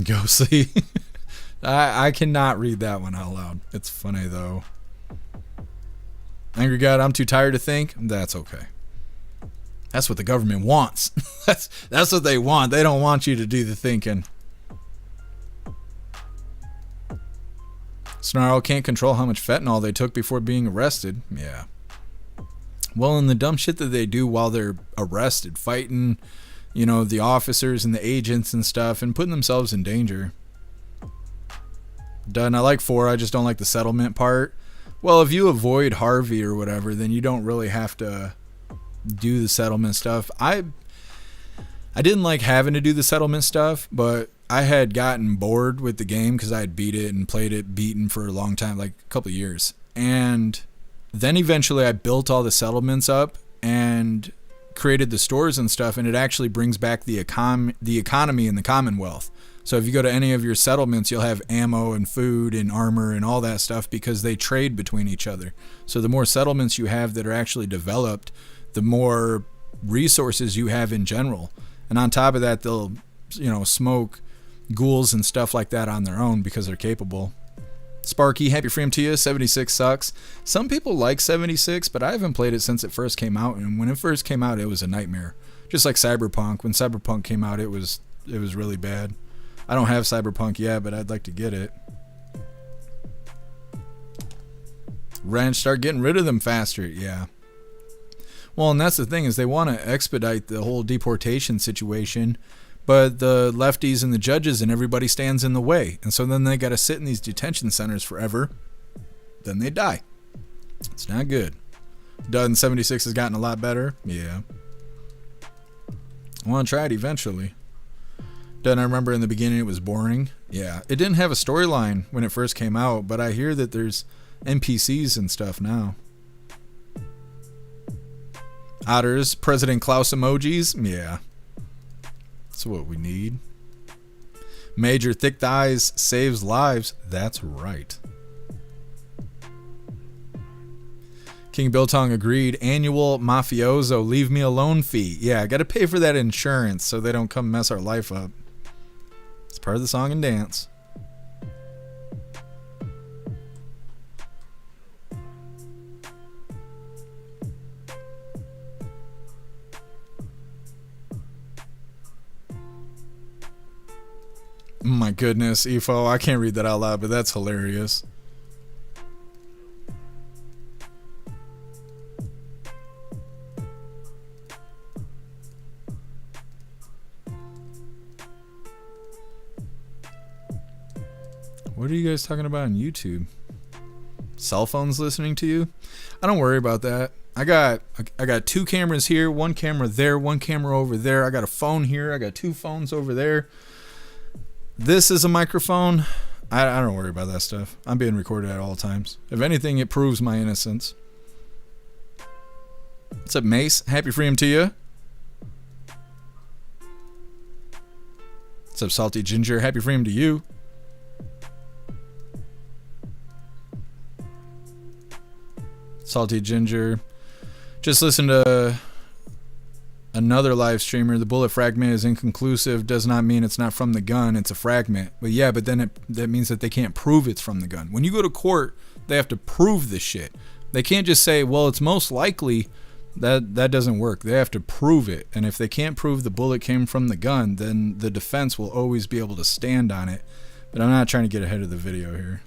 Go see. I cannot read that one out loud. It's funny, though. Angry God, I'm too tired to think. That's okay. That's what the government wants. That's what they want. They don't want you to do the thinking. Snarl can't control how much fentanyl they took before being arrested. Yeah. Well, and the dumb shit that they do while they're arrested, fighting, you know, the officers and the agents and stuff, and putting themselves in danger. Done. I like 4. I just don't like the settlement part. Well, if you avoid Harvey or whatever, then you don't really have to do the settlement stuff. I didn't like having to do the settlement stuff, but I had gotten bored with the game because I had beat it and played it beaten for a long time, like a couple of years. And then eventually I built all the settlements up and created the stores and stuff, and it actually brings back the economy in the Commonwealth. So if you go to any of your settlements, you'll have ammo and food and armor and all that stuff because they trade between each other. So the more settlements you have that are actually developed, the more resources you have in general. And on top of that, they'll, you know, smoke ghouls and stuff like that on their own because they're capable. Sparky, happy freedom to you. 76 sucks. Some people like 76, but I haven't played it since it first came out. And when it first came out, it was a nightmare. Just like Cyberpunk. When Cyberpunk came out, it was really bad. I don't have Cyberpunk yet, but I'd like to get it. Ranch, start getting rid of them faster. Yeah. Well, and that's the thing, is they want to expedite the whole deportation situation, but the lefties and the judges and everybody stands in the way. And so then they got to sit in these detention centers forever. Then they die. It's not good. Done 76 has gotten a lot better. Yeah. I want to try it eventually. Done, I remember in the beginning it was boring. Yeah. It didn't have a storyline when it first came out, but I hear that there's NPCs and stuff now. Otters, President Klaus emojis. Yeah. That's what we need. Major thick thighs saves lives. That's right. King Biltong agreed. Annual mafioso leave me alone fee. Yeah, I got to pay for that insurance so they don't come mess our life up. It's part of the song and dance. My goodness, Efo, I can't read that out loud, but that's hilarious. What are you guys talking about on YouTube? Cell phones listening to you? I don't worry about that. I got 2 cameras here, 1 camera there, 1 camera over there. I got a phone here. I got 2 phones over there. This is a microphone. I don't worry about that stuff. I'm being recorded at all times. If anything, it proves my innocence. What's up, Mace? Happy freedom to you. What's up, Salty Ginger? Happy freedom to you. Salty Ginger. Just listen to another live streamer. The bullet fragment is inconclusive. Does not mean it's not from the gun. It's a fragment. But yeah, but then that means that they can't prove it's from the gun. When you go to court, they have to prove this shit. They can't just say, well, it's most likely. That doesn't work. They have to prove it. And if they can't prove the bullet came from the gun, then the defense will always be able to stand on it. But I'm not trying to get ahead of the video here.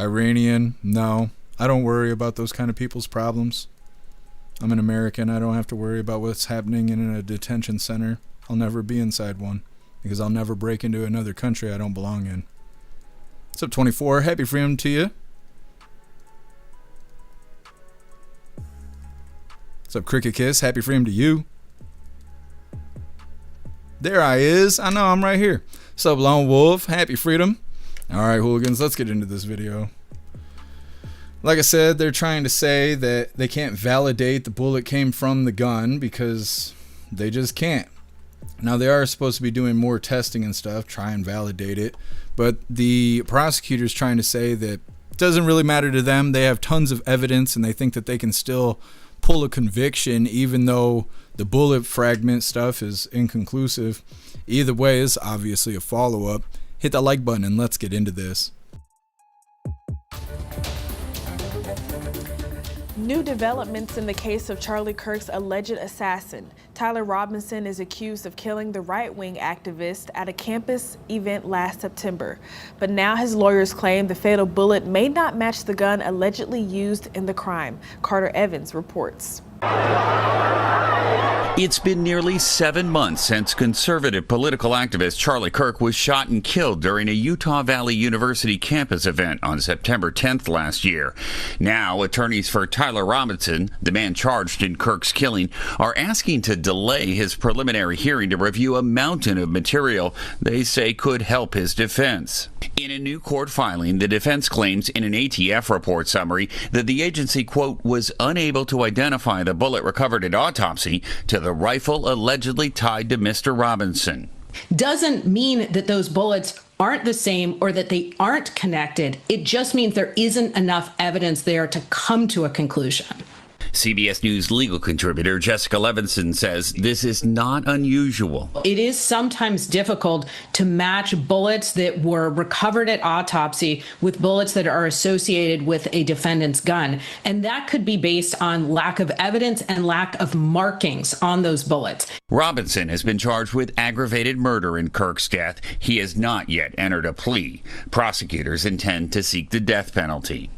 Iranian, no. I don't worry about those kind of people's problems. I'm an American. I don't have to worry about what's happening in a detention center. I'll never be inside one because I'll never break into another country I don't belong in. What's up, 24? Happy freedom to you. What's up, Cricket Kiss? Happy freedom to you. There I is. I know, I'm right here. What's up, Lone Wolf? Happy freedom. All right, hooligans, let's get into this video. Like I said, they're trying to say that they can't validate the bullet came from the gun because they just can't. Now, they are supposed to be doing more testing and stuff, try and validate it. But the prosecutor's trying to say that it doesn't really matter to them. They have tons of evidence and they think that they can still pull a conviction even though the bullet fragment stuff is inconclusive. Either way is obviously a follow-up. Hit that like button and let's get into this. New developments in the case of Charlie Kirk's alleged assassin. Tyler Robinson is accused of killing the right-wing activist at a campus event last September. But now his lawyers claim the fatal bullet may not match the gun allegedly used in the crime. Carter Evans reports. It's been nearly 7 months since conservative political activist Charlie Kirk was shot and killed during a Utah Valley University campus event on September 10th last year. Now, attorneys for Tyler Robinson, the man charged in Kirk's killing, are asking to delay his preliminary hearing to review a mountain of material they say could help his defense. In a new court filing, the defense claims in an ATF report summary that the agency, quote, was unable to identify the bullet recovered at autopsy to the rifle allegedly tied to Mr. Robinson. Doesn't mean that those bullets aren't the same or that they aren't connected. It just means there isn't enough evidence there to come to a conclusion. CBS News legal contributor Jessica Levinson says this is not unusual. It is sometimes difficult to match bullets that were recovered at autopsy with bullets that are associated with a defendant's gun. And that could be based on lack of evidence and lack of markings on those bullets. Robinson has been charged with aggravated murder in Kirk's death. He has not yet entered a plea. Prosecutors intend to seek the death penalty.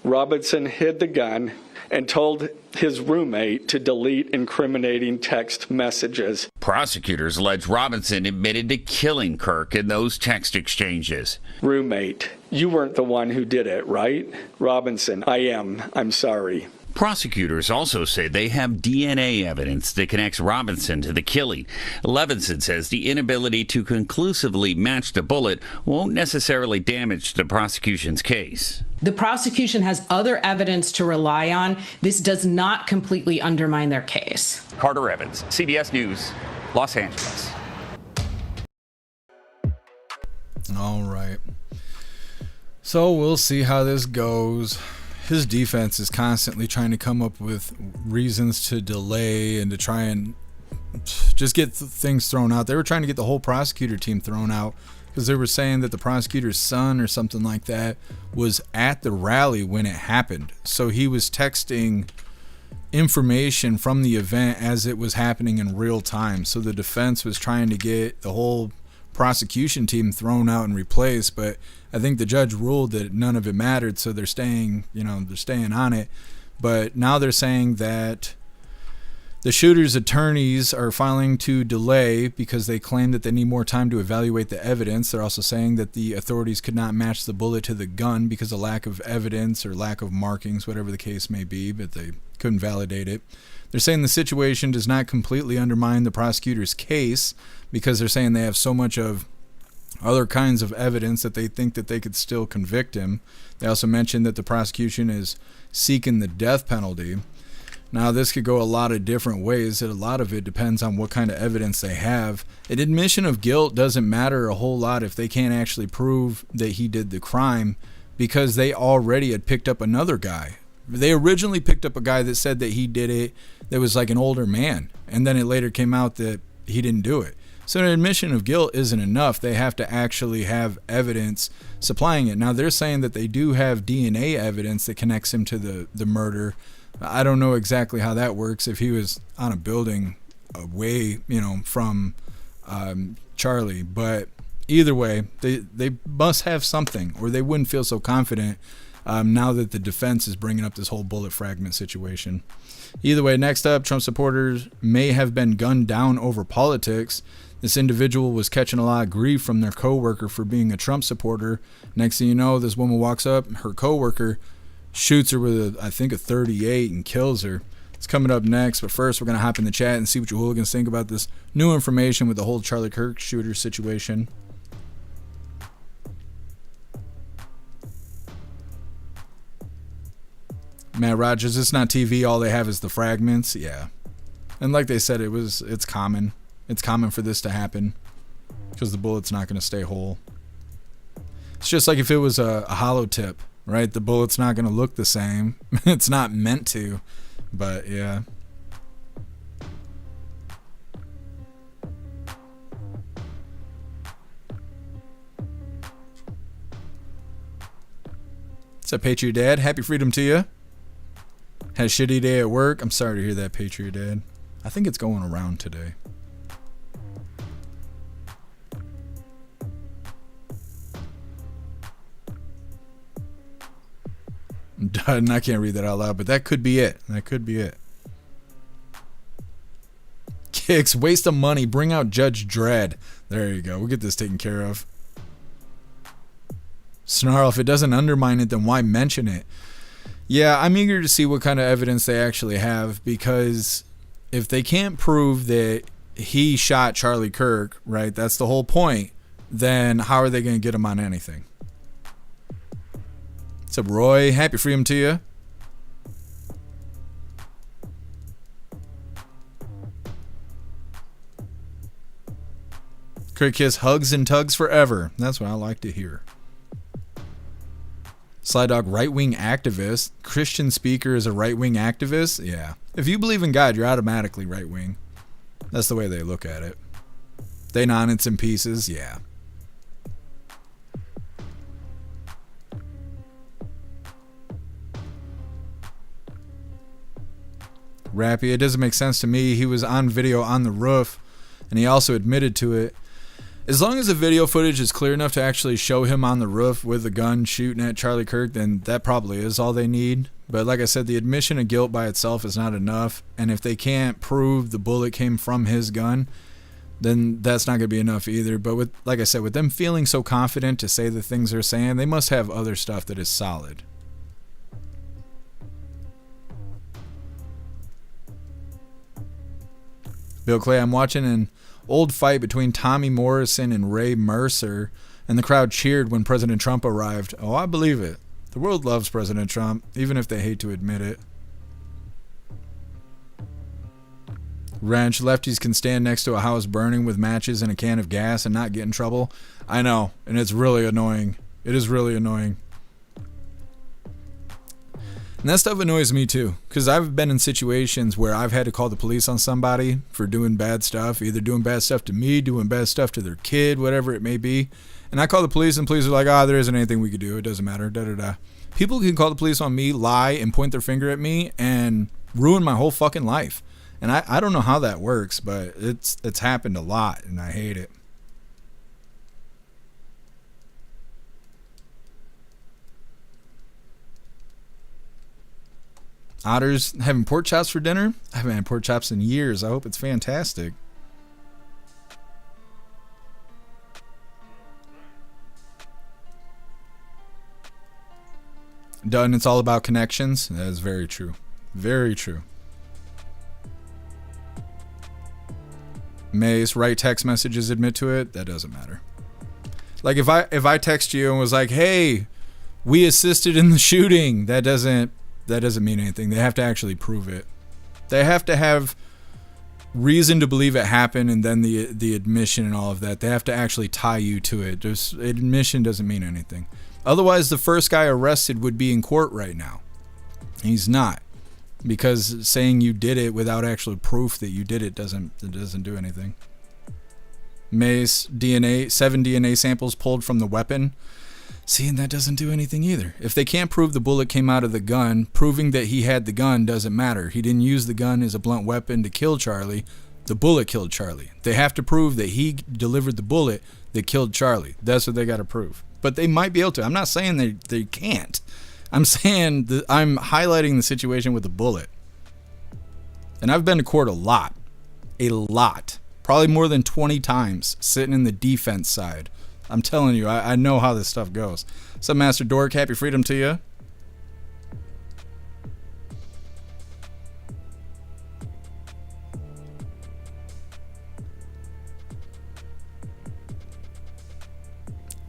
Robinson hid the gun and told his roommate to delete incriminating text messages. Prosecutors allege Robinson admitted to killing Kirk in those text exchanges. Roommate, you weren't the one who did it, right? Robinson, I am. I'm sorry. Prosecutors also say they have DNA evidence that connects Robinson to the killing. Levinson says the inability to conclusively match the bullet won't necessarily damage the prosecution's case. The prosecution has other evidence to rely on. This does not completely undermine their case. Carter Evans, CBS News, Los Angeles. All right. So we'll see how this goes. His defense is constantly trying to come up with reasons to delay and to try and just get things thrown out. They were trying to get the whole prosecutor team thrown out because they were saying that the prosecutor's son or something like that was at the rally when it happened. So he was texting information from the event as it was happening in real time. So the defense was trying to get the whole prosecution team thrown out and replaced, but I think the judge ruled that none of it mattered, so they're staying on it. But now they're saying that the shooter's attorneys are filing to delay because they claim that they need more time to evaluate the evidence. They're also saying that the authorities could not match the bullet to the gun because of lack of evidence or lack of markings, whatever the case may be, but they couldn't validate it. They're saying the situation does not completely undermine the prosecutor's case because they're saying they have so much of other kinds of evidence that they think that they could still convict him. They also mentioned that the prosecution is seeking the death penalty. Now, this could go a lot of different ways, and a lot of it depends on what kind of evidence they have. An admission of guilt doesn't matter a whole lot if they can't actually prove that he did the crime because they already had picked up another guy. They originally picked up a guy that said that he did it that was like an older man, and then it later came out that he didn't do it. So an admission of guilt isn't enough. They have to actually have evidence supplying it. Now, they're saying that they do have DNA evidence that connects him to the murder. I don't know exactly how that works. If he was on a building away, from Charlie, but either way, they must have something, or they wouldn't feel so confident now that the defense is bringing up this whole bullet fragment situation. Either way, next up, Trump supporters may have been gunned down over politics. This individual was catching a lot of grief from their coworker for being a Trump supporter. Next thing you know, this woman walks up, her coworker shoots her with I think a 38 and kills her. It's coming up next, but first we're going to hop in the chat and see what you hooligans think about this new information with the whole Charlie Kirk shooter situation. Matt Rogers, it's not TV, all they have is the fragments. Yeah. And like they said, it's common. It's common for this to happen because the bullet's not going to stay whole. It's just like if it was a hollow tip, right? The bullet's not going to look the same. It's not meant to, but yeah. What's up, Patriot Dad? Happy freedom to you. Had a shitty day at work. I'm sorry to hear that, Patriot Dad. I think it's going around today. I'm done. I can't read that out loud, but that could be it. That could be it. Kicks, waste of money. Bring out Judge Dredd. There you go. We'll get this taken care of. Snarl, if it doesn't undermine it, then why mention it? Yeah, I'm eager to see what kind of evidence they actually have, because if they can't prove that he shot Charlie Kirk, right, that's the whole point, then how are they going to get him on anything? What's up, Roy? Happy freedom to you. Kirk kiss, hugs and tugs forever. That's what I like to hear. Sly Dog, right-wing activist. Christian speaker is a right-wing activist? Yeah. If you believe in God, you're automatically right-wing. That's the way they look at it. They nonsense in pieces? Yeah. Rappy, it doesn't make sense to me. He was on video on the roof, and he also admitted to it. As long as the video footage is clear enough to actually show him on the roof with a gun shooting at Charlie Kirk, then that probably is all they need. But like I said, the admission of guilt by itself is not enough. And if they can't prove the bullet came from his gun, then that's not going to be enough either. But with, like I said, with them feeling so confident to say the things they're saying, they must have other stuff that is solid. Bill Clay, I'm watching an old fight between Tommy Morrison and Ray Mercer, and the crowd cheered when President Trump arrived. Oh, I believe it. The world loves President Trump, even if they hate to admit it. Ranch, lefties can stand next to a house burning with matches and a can of gas and not get in trouble. I know, and it's really annoying. It is really annoying. And that stuff annoys me too, because I've been in situations where I've had to call the police on somebody for doing bad stuff, either doing bad stuff to me, doing bad stuff to their kid, whatever it may be. And I call the police, and police are like, there isn't anything we could do. It doesn't matter, da-da-da. People can call the police on me, lie, and point their finger at me, and ruin my whole fucking life. And I don't know how that works, but it's happened a lot, and I hate it. Otters having pork chops for dinner? I haven't had pork chops in years. I hope it's fantastic. Done. It's all about connections. That is very true. Very true. Mace, write text messages, admit to it. That doesn't matter. Like if I text you and was like, hey, we assisted in the shooting, that doesn't mean anything. They have to actually prove it. They have to have reason to believe it happened, and then the admission and all of that. They have to actually tie you to it. Just admission doesn't mean anything. Otherwise, the first guy arrested would be in court right now. He's not, because saying you did it without actual proof that you did it doesn't do anything. Mace, DNA, 7 DNA samples pulled from the weapon. See, and that doesn't do anything either. If they can't prove the bullet came out of the gun, proving that he had the gun doesn't matter. He didn't use the gun as a blunt weapon to kill Charlie. The bullet killed Charlie. They have to prove that he delivered the bullet that killed Charlie. That's what they got to prove. But they might be able to. I'm not saying they can't. I'm saying that I'm highlighting the situation with the bullet. And I've been to court a lot. Probably more than 20 times sitting in the defense side. I'm telling you, I know how this stuff goes. What's up, Master Dork? Happy freedom to you.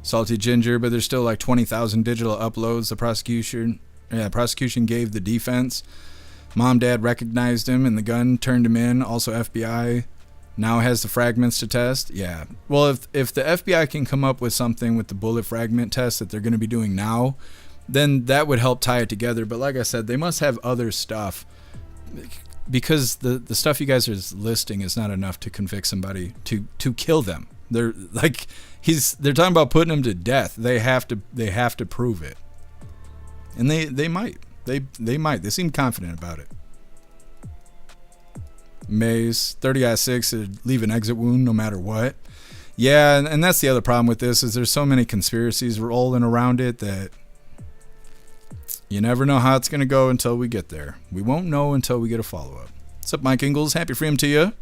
Salty Ginger, but there's still like 20,000 digital uploads. The prosecution gave the defense. Mom, Dad recognized him and the gun, turned him in. Also FBI now has the fragments to test. Yeah. Well, if the FBI can come up with something with the bullet fragment test that they're going to be doing now, then that would help tie it together. But like I said, they must have other stuff, because the stuff you guys are listing is not enough to convict somebody to kill them. They're like, they're talking about putting him to death. They have to prove it. And they might. They might. They seem confident about it. Maze 30-6 would leave an exit wound no matter what. Yeah, and that's the other problem with this, is there's so many conspiracies rolling around it that you never know how it's going to go until we get there. We won't know until we get a follow-up. What's up, Mike Ingalls? Happy freedom to you.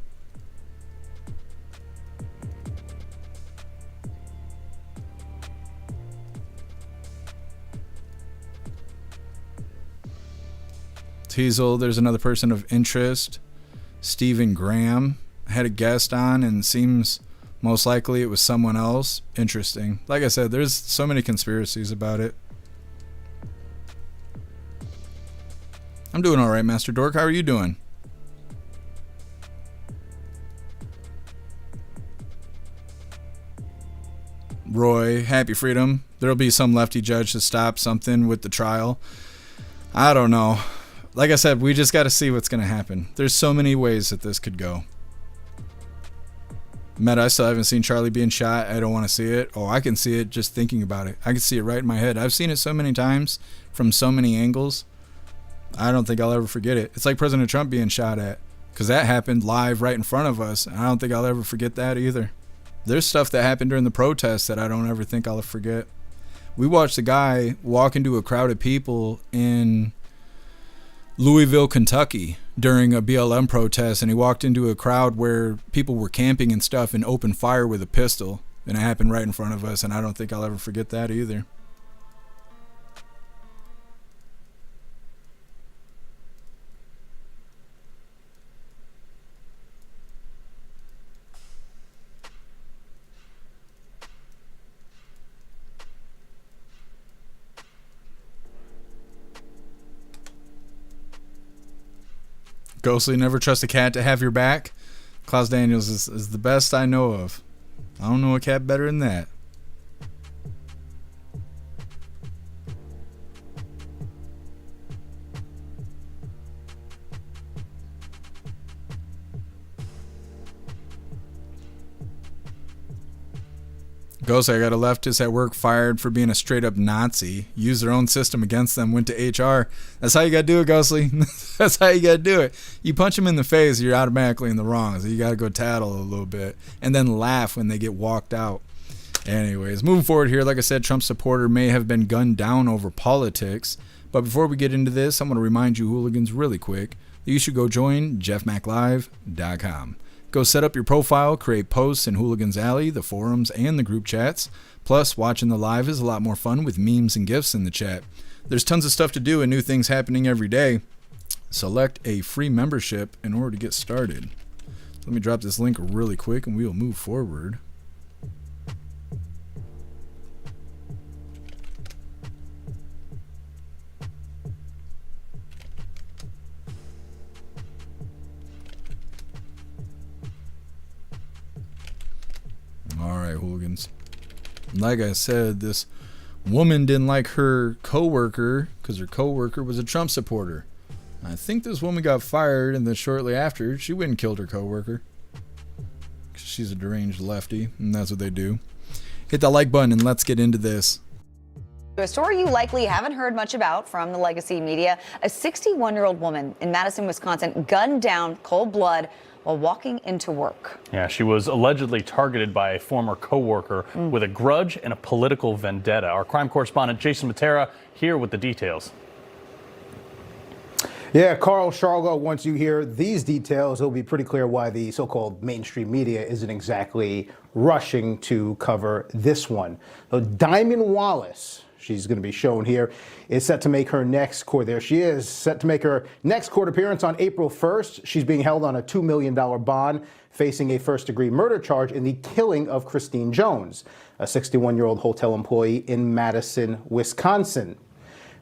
Teasel, there's another person of interest. Stephen Graham had a guest on, and seems most likely it was someone else. Interesting. Like I said, there's so many conspiracies about it. I'm doing all right, Master Dork. How are you doing? Roy, happy freedom. There'll be some lefty judge to stop something with the trial. I don't know. Like I said, we just got to see what's going to happen. There's so many ways that this could go. Meta, I still haven't seen Charlie being shot. I don't want to see it. Oh, I can see it just thinking about it. I can see it right in my head. I've seen it so many times from so many angles. I don't think I'll ever forget it. It's like President Trump being shot at, because that happened live right in front of us. I don't think I'll ever forget that either. There's stuff that happened during the protests that I don't ever think I'll forget. We watched a guy walk into a crowd of people in Louisville, Kentucky during a BLM protest, and he walked into a crowd where people were camping and stuff and opened fire with a pistol, and it happened right in front of us, and I don't think I'll ever forget that either. Ghostly, never trust a cat to have your back. Klaus Daniels is the best I know of. I don't know a cat better than that. Ghost, I got a leftist at work fired for being a straight up Nazi. Used their own system against them, went to HR. That's how you gotta do it, Ghostly. That's how you gotta do it. You punch them in the face, you're automatically in the wrong. So you gotta go tattle a little bit and then laugh when they get walked out. Anyways, moving forward here, like I said, Trump supporter may have been gunned down over politics. But before we get into this, I'm gonna remind you hooligans really quick that you should go join jeffmaclive.com. Go set up your profile, create posts in Hooligans Alley, the forums, and the group chats. Plus, watching the live is a lot more fun with memes and GIFs in the chat. There's tons of stuff to do and new things happening every day. Select a free membership in order to get started. Let me drop this link really quick and we will move forward. Alright, hooligans. Like I said, this woman didn't like her co-worker because her co-worker was a Trump supporter. I think this woman got fired, and then shortly after, she went and killed her co-worker. She's a deranged lefty, and that's what they do. Hit that like button and let's get into this. A story you likely haven't heard much about from the legacy media. A 61-year-old woman in Madison, Wisconsin, gunned down cold blood while walking into work. Yeah, she was allegedly targeted by a former co-worker with a grudge and a political vendetta. Our crime correspondent Jason Matera here with the details. Yeah, Carl Charlo, once you hear these details, it'll be pretty clear why the so-called mainstream media isn't exactly rushing to cover this one. So Diamond Wallace, she's going to be shown here, is set to make her next court. There she is, set to make her next court appearance on April 1st. She's being held on a $2 million bond, facing a first-degree murder charge in the killing of Christine Jones, a 61-year-old hotel employee in Madison, Wisconsin.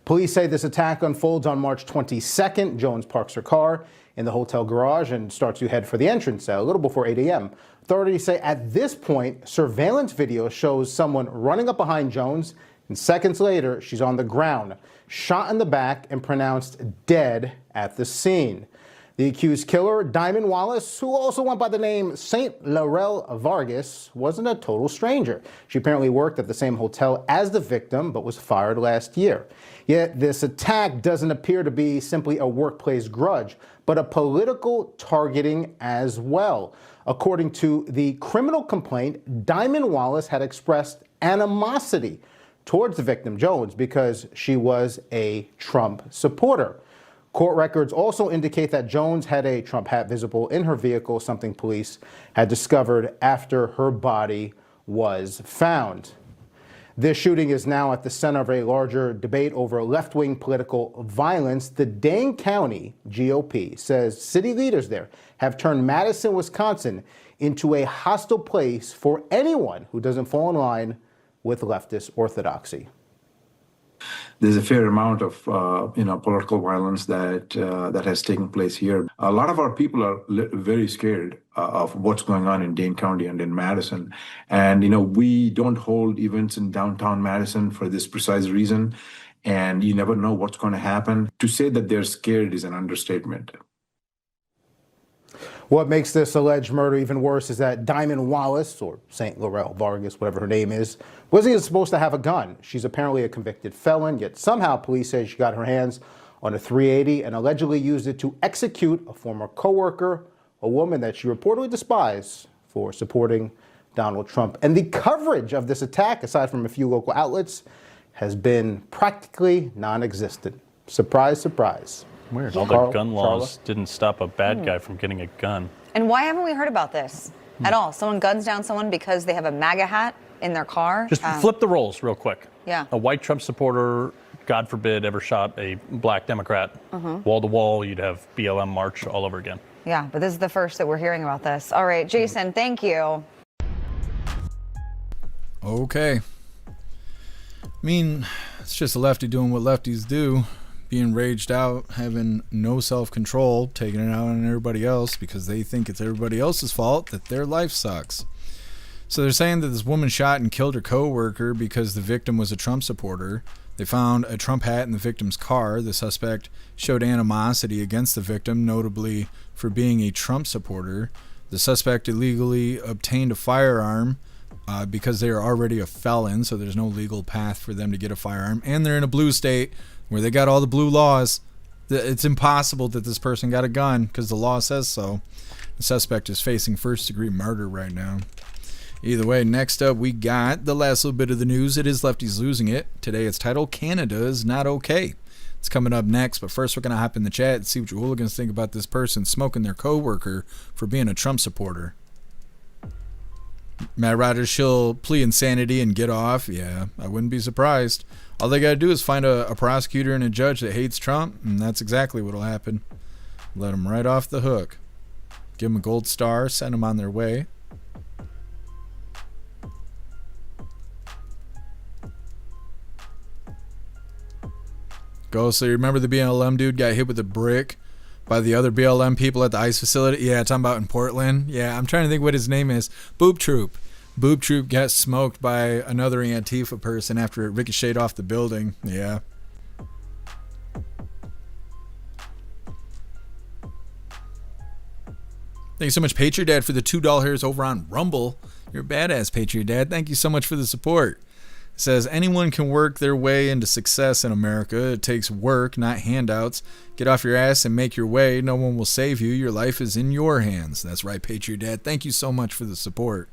Police say this attack unfolds on March 22nd. Jones parks her car in the hotel garage and starts to head for the entrance a little before 8 a.m. Authorities say at this point, surveillance video shows someone running up behind Jones, and seconds later, she's on the ground, shot in the back and pronounced dead at the scene. The accused killer, Diamond Wallace, who also went by the name St. Laurel Vargas, wasn't a total stranger. She apparently worked at the same hotel as the victim, but was fired last year. Yet this attack doesn't appear to be simply a workplace grudge, but a political targeting as well. According to the criminal complaint, Diamond Wallace had expressed animosity towards the victim, Jones, because she was a Trump supporter. Court records also indicate that Jones had a Trump hat visible in her vehicle, something police had discovered after her body was found. This shooting is now at the center of a larger debate over left-wing political violence. The Dane County GOP says city leaders there have turned Madison, Wisconsin into a hostile place for anyone who doesn't fall in line with leftist orthodoxy. There's a fair amount of political violence that has taken place here. A lot of our people are very scared of what's going on in Dane County and in Madison. And we don't hold events in downtown Madison for this precise reason. And you never know what's going to happen. To say that they're scared is an understatement. What makes this alleged murder even worse is that Diamond Wallace, or St. Laurel Vargas, whatever her name is, wasn't even supposed to have a gun. She's apparently a convicted felon, yet somehow police say she got her hands on a .380 and allegedly used it to execute a former coworker, a woman that she reportedly despised for supporting Donald Trump. And the coverage of this attack, aside from a few local outlets, has been practically non-existent. Surprise, surprise. Weird. All the gun laws didn't stop a bad guy from getting a gun. And why haven't we heard about this at all? Someone guns down someone because they have a MAGA hat in their car? Just flip the roles real quick. Yeah. A white Trump supporter, God forbid, ever shot a black Democrat. Wall to wall, you'd have BLM march all over again. Yeah, but this is the first that we're hearing about this. All right, Jason, thank you. Okay. I mean, it's just a lefty doing what lefties do. Being raged out, having no self-control, taking it out on everybody else because they think it's everybody else's fault that their life sucks. So they're saying that this woman shot and killed her co-worker because the victim was a Trump supporter. They found a Trump hat in the victim's car. The suspect showed animosity against the victim, notably for being a Trump supporter. The suspect illegally obtained a firearm because they are already a felon, so there's no legal path for them to get a firearm. And they're in a blue state where they got all the blue laws. It's impossible that this person got a gun because the law says so. The suspect is facing first-degree murder right now. Either way, next up we got the last little bit of the news. It is Lefties Losing It. Today it's titled Canada is Not Okay. It's coming up next, but first we're going to hop in the chat and see what your hooligans think about this person smoking their co-worker for being a Trump supporter. Matt Rogers, she'll plead insanity and get off. Yeah, I wouldn't be surprised. All they got to do is find a prosecutor and a judge that hates Trump, and that's exactly what will happen. Let them right off the hook. Give them a gold star, send them on their way. Go, so you remember the BLM dude got hit with a brick by the other BLM people at the ICE facility? Yeah, talking about in Portland. Yeah, I'm trying to think what his name is. Boob Troop. Boob Troop got smoked by another Antifa person after it ricocheted off the building. Yeah. Thank you so much, Patriot Dad, for the $2 over on Rumble. You're a badass, Patriot Dad. Thank you so much for the support. says anyone can work their way into success in America. It takes work, not handouts. Get off your ass and make your way. No one will save you. Your life is in your hands. That's right, Patriot Dad. Thank you so much for the support.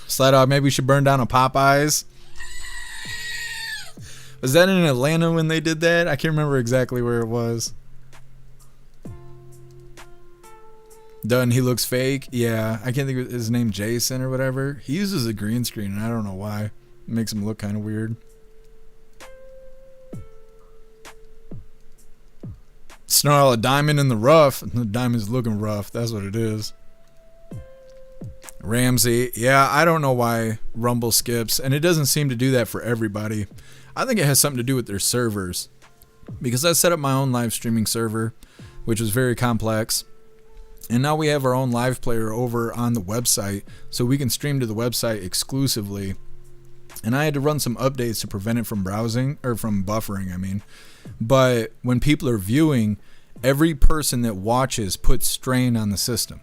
Slide Dog, maybe we should burn down a Popeyes. Was that in Atlanta when they did that? I can't remember exactly where it was. Done, he looks fake. Yeah, I can't think of his name, Jason or whatever. He uses a green screen, and I don't know why. It makes him look kind of weird. Snarl, a diamond in the rough. The diamond's looking rough. That's what it is. Ramsey, yeah, I don't know why Rumble skips, and it doesn't seem to do that for everybody. I think it has something to do with their servers, because I set up my own live streaming server, which was very complex, and now we have our own live player over on the website, so we can stream to the website exclusively. And I had to run some updates to prevent it from browsing, or from buffering, I mean. But when people are viewing, every person that watches puts strain on the system.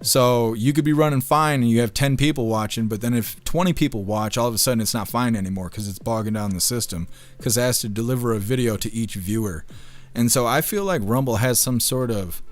So you could be running fine and you have 10 people watching, but then if 20 people watch, all of a sudden it's not fine anymore because it's bogging down the system, because it has to deliver a video to each viewer. And so I feel like Rumble has some sort of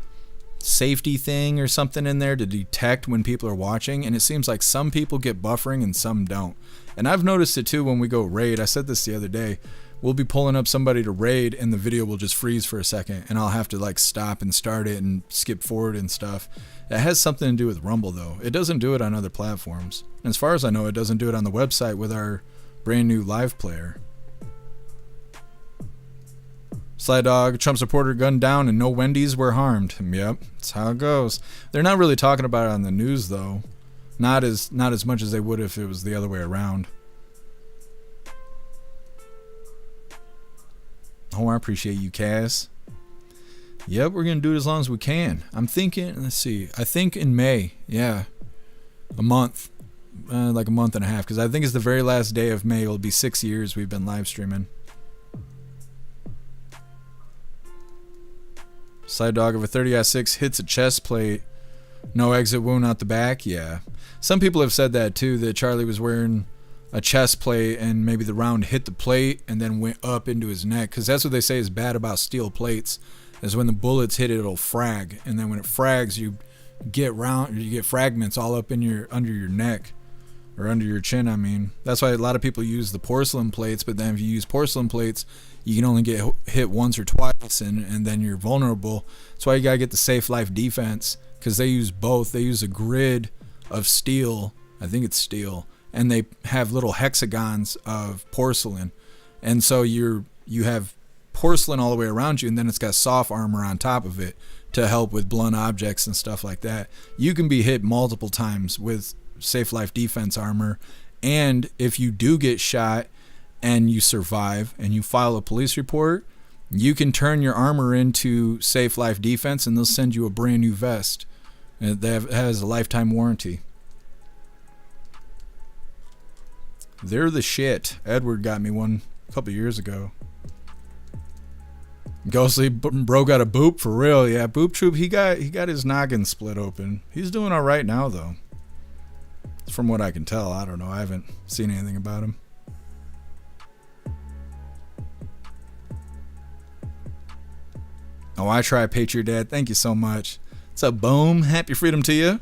safety thing or something in there to detect when people are watching, and it seems like some people get buffering and some don't. And I've noticed it too when we go raid. I said this the other day. We'll be pulling up somebody to raid and the video will just freeze for a second, and I'll have to like stop and start it and skip forward and stuff. It has something to do with Rumble though. It doesn't do it on other platforms. And as far as I know, it doesn't do it on the website with our brand new live player. Sly Dog, Trump supporter gunned down and no Wendy's were harmed. Yep, that's how it goes. They're not really talking about it on the news though. Not as much as they would if it was the other way around. Oh, I appreciate you, Cass. Yep, we're going to do it as long as we can. I'm thinking, let's see, I think in May, yeah, a month, like a month and a half, because I think it's the very last day of May. It'll be 6 years we've been live streaming. Side Dog of a 30-6 hits a chest plate. No exit wound out the back, yeah. Some people have said that too, that Charlie was wearing a chest plate and maybe the round hit the plate and then went up into his neck, because that's what they say is bad about steel plates, is when the bullets hit it, it'll frag, and then when it frags, you get fragments all up in your under your neck, or under your chin. I mean, that's why a lot of people use the porcelain plates, but then if you use porcelain plates, you can only get hit once or twice, and then you're vulnerable. That's why you gotta get the Safe Life defense, because they use both. They use a grid of steel, I think it's steel, and they have little hexagons of porcelain, and so you have porcelain all the way around you, and then it's got soft armor on top of it to help with blunt objects and stuff like that. You can be hit multiple times with Safe Life defense armor, and if you do get shot and you survive and you file a police report, you can turn your armor into Safe Life defense and they'll send you a brand new vest. It has a lifetime warranty. They're the shit. Edward got me one a couple years ago. Ghostly bro got a boop for real. Yeah, Boop Troop, he got his noggin split open. He's doing all right now though, from what I can tell. I don't know, I haven't seen anything about him. Oh, I try Patriot Dad, thank you so much. What's up, Boom? Happy freedom to you.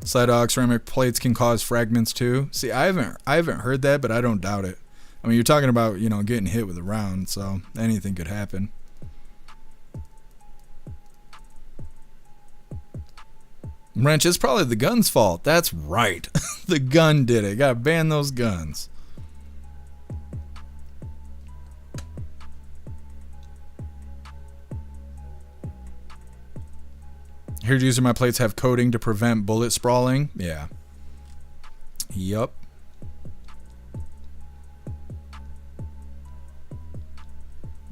Side Dog, ceramic plates can cause fragments too. See, I haven't heard that, but I don't doubt it. I mean, you're talking about, you know, getting hit with a round, so anything could happen. Wrench, it's probably the gun's fault. That's right. The gun did it. Gotta ban those guns. Here's using my plates have coating to prevent bullet sprawling. Yeah. Yup.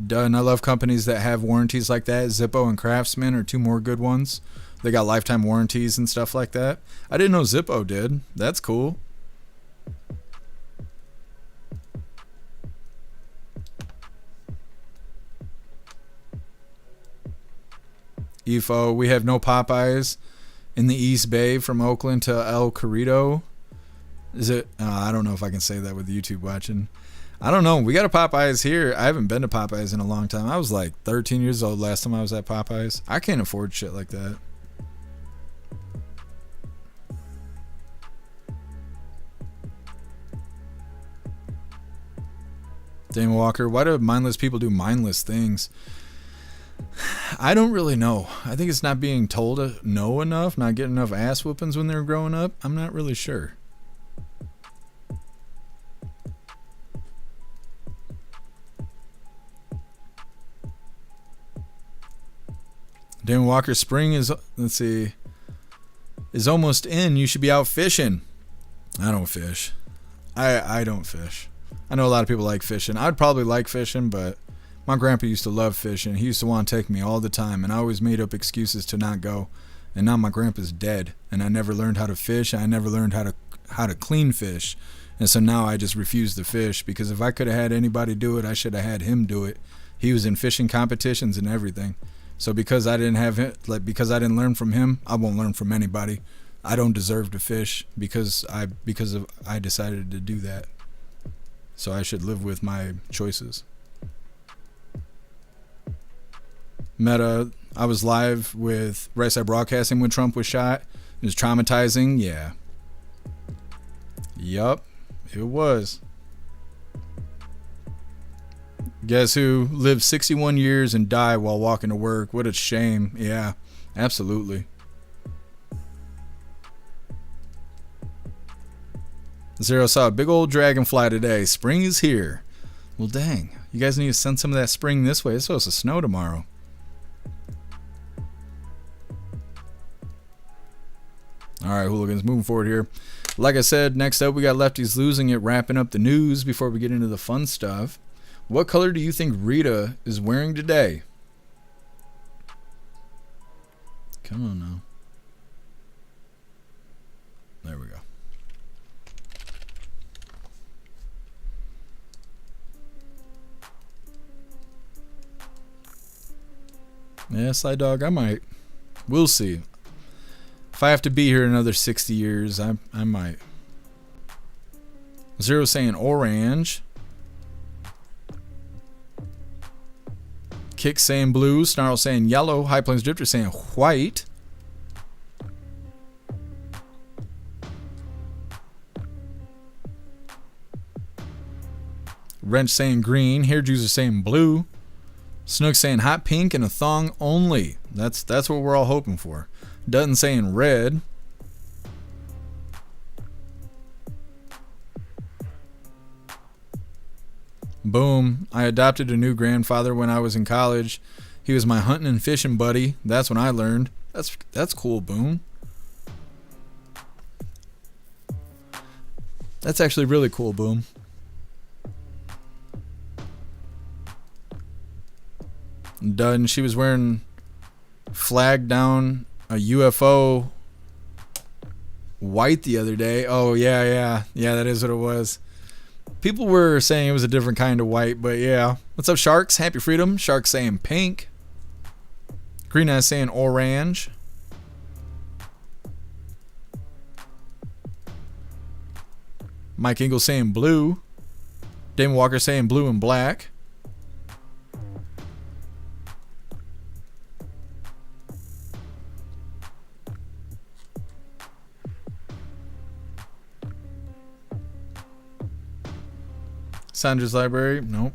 Done. I love companies that have warranties like that. Zippo and Craftsman are two more good ones. They got lifetime warranties and stuff like that. I didn't know Zippo did. That's cool. EFO, we have no Popeyes in the East Bay from Oakland to El Corrido. Is it? I don't know if I can say that with YouTube watching. I don't know. We got a Popeyes here. I haven't been to Popeyes in a long time. I was like 13 years old last time I was at Popeyes. I can't afford shit like that. Dane Walker, why do mindless people do mindless things? I don't really know. I think it's not being told to know enough, not getting enough ass whoopings when they were growing up. I'm not really sure. Dan Walker, spring is, let's see, is almost in. You should be out fishing. I don't fish. I don't fish. I know a lot of people like fishing. I'd probably like fishing, but my grandpa used to love fishing. He used to want to take me all the time, and I always made up excuses to not go. And now my grandpa's dead, and I never learned how to fish. I never learned how to clean fish. And so now I just refuse to fish, because if I could have had anybody do it, I should have had him do it. He was in fishing competitions and everything. So because I didn't have him, because I didn't learn from him, I won't learn from anybody. I don't deserve to fish because I decided to do that. So I should live with my choices. Meta, I was live with Right Side Broadcasting when Trump was shot. It was traumatizing. Yeah. Yup, it was. Guess who lived 61 years and died while walking to work? What a shame. Yeah, absolutely. Zero saw a big old dragonfly today. Spring is here. Well, dang. You guys need to send some of that spring this way. It's supposed to snow tomorrow. All right, hooligans, moving forward here. Like I said, next up we got Lefties Losing It, wrapping up the news before we get into the fun stuff. What color do you think Rita is wearing today? Come on now. There we go. Yeah, Sly Dog, I might. We'll see. If I have to be here another 60 years, I might. Zero saying orange. Kick saying blue. Snarl saying yellow. High Plains Drifter saying white. Wrench saying green. Hair Juicer saying blue. Snook saying hot pink and a thong only. That's what we're all hoping for. Dutton saying red. Boom. I adopted a new grandfather when I was in college. He was my hunting and fishing buddy. That's when I learned. That's cool, Boom. That's actually really cool, Boom. Done. She was wearing flag down a UFO white the other day. Oh, yeah, that is what it was. People were saying it was a different kind of white, but yeah. What's up, Sharks? Happy Freedom. Sharks saying pink. Green Eyes saying orange. Mike Ingalls saying blue. Damon Walker saying blue and black. Sandra's Library, nope.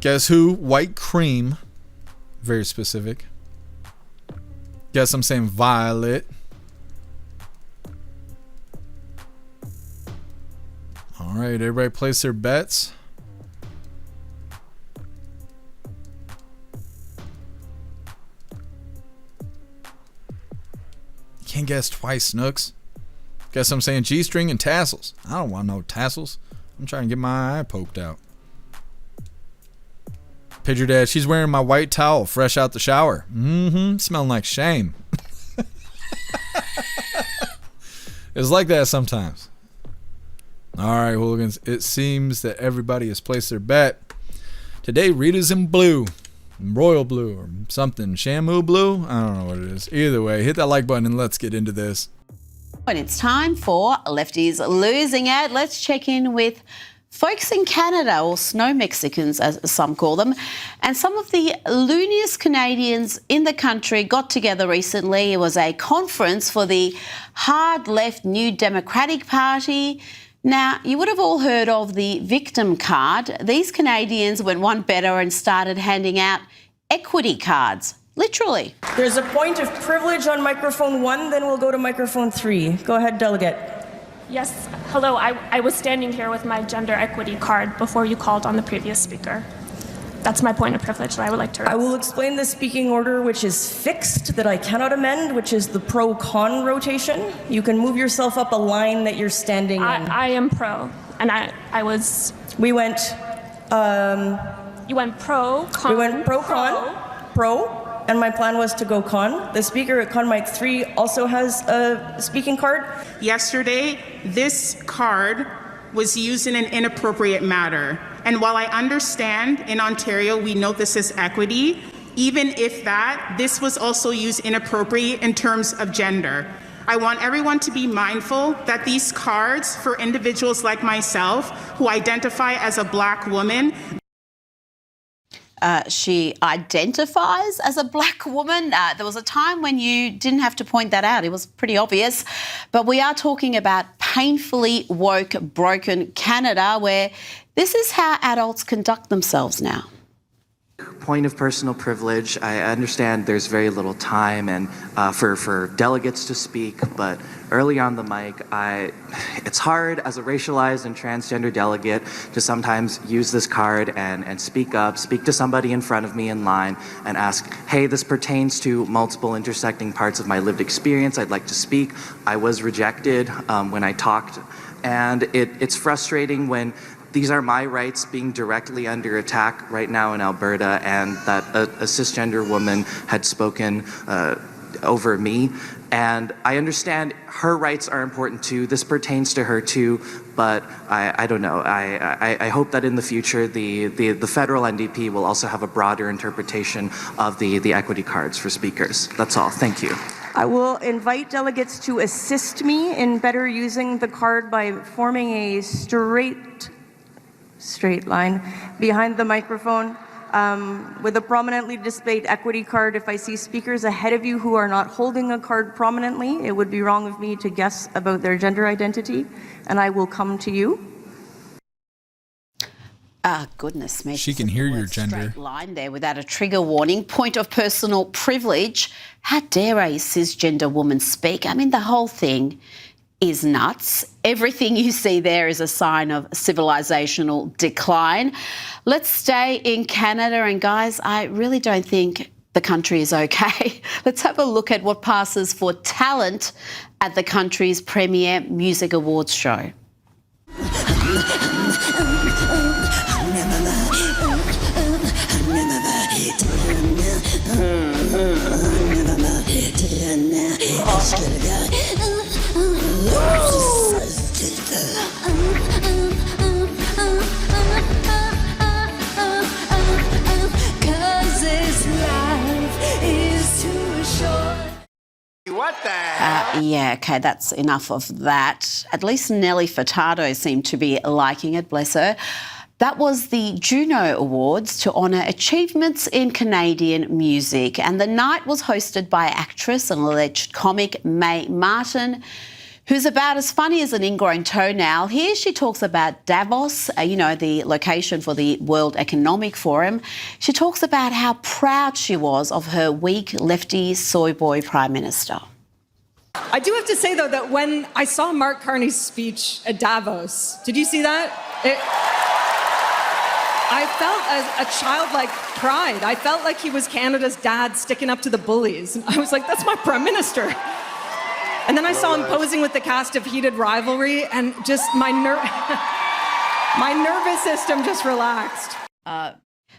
Guess who? White cream. Very specific. Guess I'm saying violet. All right, everybody place their bets. You can't guess twice, Snooks. Guess I'm saying G-string and tassels. I don't want no tassels. I'm trying to get my eye poked out. Picture that. She's wearing my white towel, fresh out the shower. Smelling like shame. It's like that sometimes. All right, hooligans. It seems that everybody has placed their bet. Today, Rita's in blue. Royal blue or something. Shamu blue? I don't know what it is. Either way, hit that like button and let's get into this. And it's time for Lefties Losing It. Let's check in with folks in Canada, or snow Mexicans as some call them, and some of the looniest Canadians in the country got together recently. It was a conference for the hard left New Democratic Party. Now, you would have all heard of the victim card. These Canadians went one better and started handing out equity cards, literally. There's a point of privilege on microphone 1, then we'll go to microphone 3. Go ahead, delegate. Yes, hello. I was standing here with my gender equity card before you called on the previous speaker. That's my point of privilege that I would like to raise. I will explain the speaking order, which is fixed, that I cannot amend, which is the pro-con rotation. You can move yourself up a line that you're standing in. I am pro, and I was... We went... You went pro, con... We went pro-con, pro, and my plan was to go con. The speaker at con mic 3 also has a speaking card. Yesterday, this card was used in an inappropriate manner. And while I understand in Ontario we know this is equity, even if that, this was also used inappropriately in terms of gender. I want everyone to be mindful that these cards for individuals like myself who identify as a Black woman. She identifies as a Black woman. There was a time when you didn't have to point that out. It was pretty obvious. But we are talking about painfully woke, broken Canada, where this is how adults conduct themselves now. Point of personal privilege. I understand there's very little time and for delegates to speak, but early on the mic, it's hard as a racialized and transgender delegate to sometimes use this card and speak up, speak to somebody in front of me in line and ask, hey, this pertains to multiple intersecting parts of my lived experience. I'd like to speak. I was rejected when I talked, and it's frustrating when these are my rights being directly under attack right now in Alberta, and that a cisgender woman had spoken over me. And I understand her rights are important too. This pertains to her too, but I don't know. I hope that in the future the federal NDP will also have a broader interpretation of the equity cards for speakers. That's all. Thank you. I will invite delegates to assist me in better using the card by forming a straight line behind the microphone with a prominently displayed equity card. If I see speakers ahead of you who are not holding a card prominently, it would be wrong of me to guess about their gender identity, and I will come to you. Goodness me. She can hear your gender. Straight line there without a trigger warning. Point of personal privilege. How dare a cisgender woman speak? I mean, the whole thing is nuts. Everything you see there is a sign of civilizational decline. Let's stay in Canada. And guys, I really don't think the country is okay. Let's have a look at what passes for talent at the country's premier music awards show. What the hell? Yeah, okay, that's enough of that. At least Nelly Furtado seemed to be liking it, bless her. That was the Juno Awards to honour achievements in Canadian music, and the night was hosted by actress and alleged comic Mae Martin, who's about as funny as an ingrown toenail. Here she talks about Davos, the location for the World Economic Forum. She talks about how proud she was of her weak lefty soy boy Prime Minister. I do have to say, though, that when I saw Mark Carney's speech at Davos, did you see that? I felt a childlike pride. I felt like he was Canada's dad sticking up to the bullies. I was like, that's my Prime Minister. And then I saw him posing with the cast of Heated Rivalry, and just my nervous system just relaxed.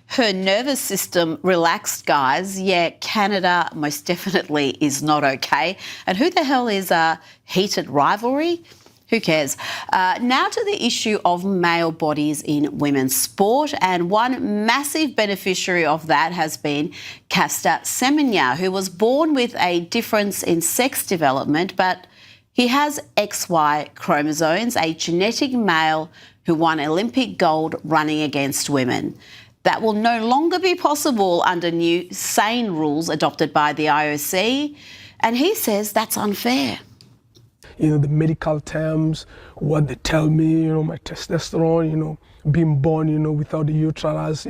her nervous system relaxed, guys. Yeah, Canada most definitely is not okay. And who the hell is a heated rivalry? Who cares? Now to the issue of male bodies in women's sport, and one massive beneficiary of that has been Caster Semenya, who was born with a difference in sex development, but he has XY chromosomes, a genetic male who won Olympic gold running against women. That will no longer be possible under new sane rules adopted by the IOC, and he says that's unfair. The medical terms, what they tell me, my testosterone, being born, without the uterus,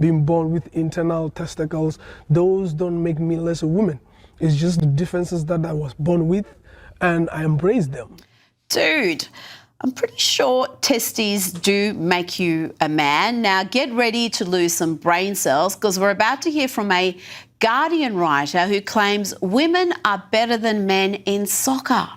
being born with internal testicles, those don't make me less a woman. It's just the differences that I was born with, and I embrace them. Dude, I'm pretty sure testes do make you a man. Now get ready to lose some brain cells, because we're about to hear from a Guardian writer who claims women are better than men in soccer.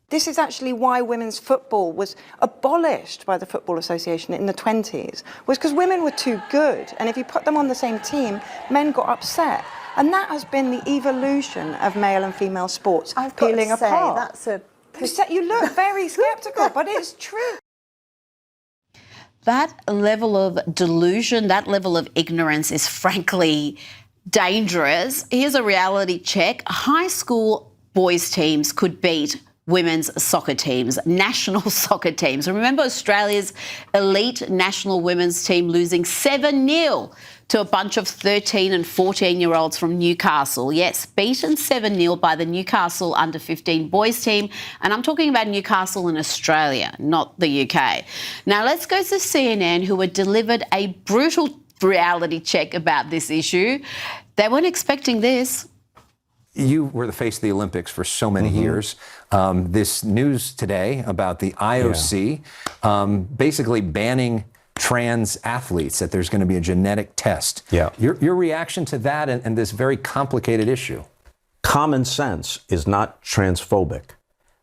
This is actually why women's football was abolished by the Football Association in the 20s, was because women were too good. And if you put them on the same team, men got upset. And that has been the evolution of male and female sports peeling apart. That's a... You look very sceptical, but it's true. That level of delusion, that level of ignorance is frankly dangerous. Here's a reality check. High school boys teams could beat women's soccer teams, national soccer teams. And remember Australia's elite national women's team losing 7-0 to a bunch of 13 and 14-year-olds from Newcastle. Yes, beaten 7-0 by the Newcastle under-15 boys team. And I'm talking about Newcastle in Australia, not the UK. Now let's go to CNN, who were delivered a brutal reality check about this issue. They weren't expecting this. You were the face of the Olympics for so many years. This news today about the IOC basically banning trans athletes, that there's going to be a genetic test. Yeah. Your reaction to that and this very complicated issue? Common sense is not transphobic.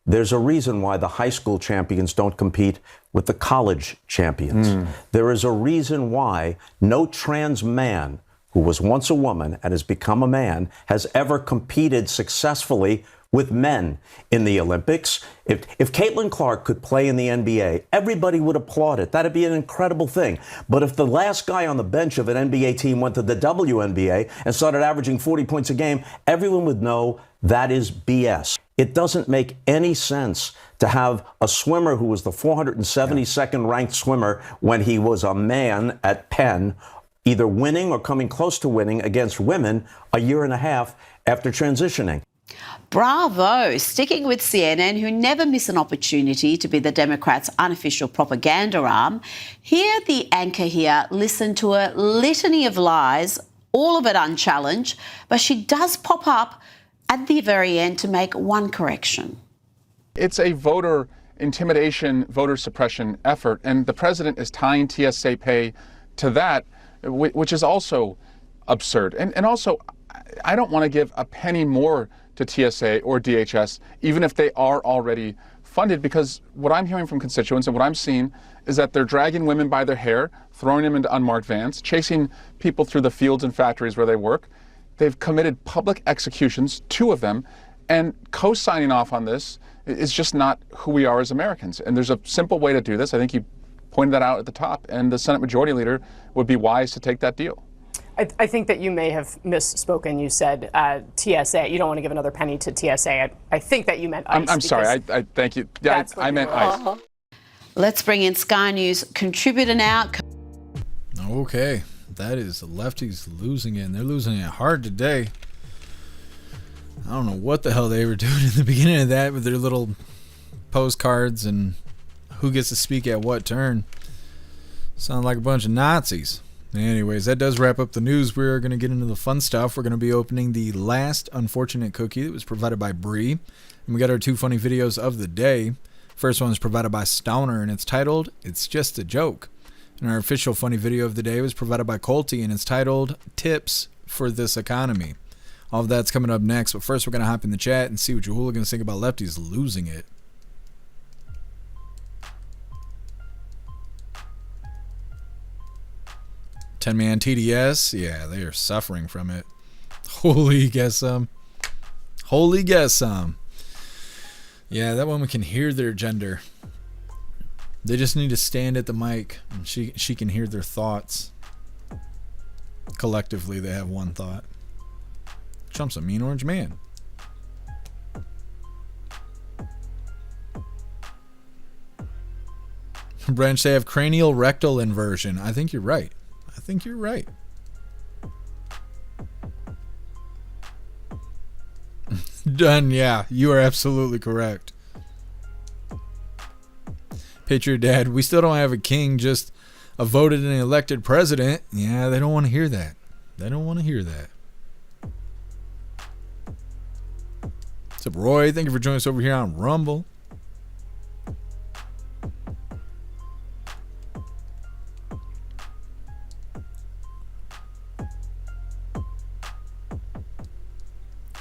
There's a reason why the high school champions don't compete with the college champions. There is a reason why no trans man who was once a woman and has become a man has ever competed successfully with men in the Olympics. If Caitlin Clark could play in the NBA, everybody would applaud it. That'd be an incredible thing. But if the last guy on the bench of an NBA team went to the WNBA and started averaging 40 points a game, everyone would know that is BS. It doesn't make any sense to have a swimmer who was the 472nd ranked swimmer when he was a man at Penn either winning or coming close to winning against women a year and a half after transitioning. Bravo. Sticking with CNN, who never miss an opportunity to be the Democrats' unofficial propaganda arm. Here, the anchor here listened to a litany of lies, all of it unchallenged, but she does pop up at the very end to make one correction. It's a voter intimidation, voter suppression effort, and the president is tying TSA pay to that, which is also absurd. And also, I don't want to give a penny more to TSA or DHS, even if they are already funded, because what I'm hearing from constituents and what I'm seeing is that they're dragging women by their hair, throwing them into unmarked vans, chasing people through the fields and factories where they work. They've committed public executions, 2 of them, and co-signing off on this is just not who we are as Americans. And there's a simple way to do this. I think you pointed that out at the top, and the Senate Majority Leader would be wise to take that deal. I think that you may have misspoken. You said TSA. You don't want to give another penny to TSA. I think that you meant ICE. I'm sorry. I thank you. Yeah, I meant ICE. Let's bring in Sky News contributor now. Okay, that is the lefties losing it, and they're losing it hard today. I don't know what the hell they were doing in the beginning of that with their little postcards and who gets to speak at what turn. Sound like a bunch of Nazis. Anyways, that does wrap up the news. We're going to get into the fun stuff. We're going to be opening the last unfortunate cookie that was provided by Bree. And we got our 2 funny videos of the day. First one is provided by Stowner, and it's titled, It's Just a Joke. And our official funny video of the day was provided by Colty, and it's titled, Tips for This Economy. All of that's coming up next, but first we're going to hop in the chat and see what you hooligans think about lefties losing it. 10-man TDS, yeah, they are suffering from it. Holy guess some. Holy guess some. Yeah, that woman can hear their gender. They just need to stand at the mic and she can hear their thoughts. Collectively, they have one thought. Trump's a mean orange man. Branch, they have cranial rectal inversion. I think you're right. I think you're right. Done, yeah. You are absolutely correct. Patriot Dad, we still don't have a king, just a voted and elected president. Yeah, they don't want to hear that. They don't want to hear that. What's up, Roy? Thank you for joining us over here on Rumble.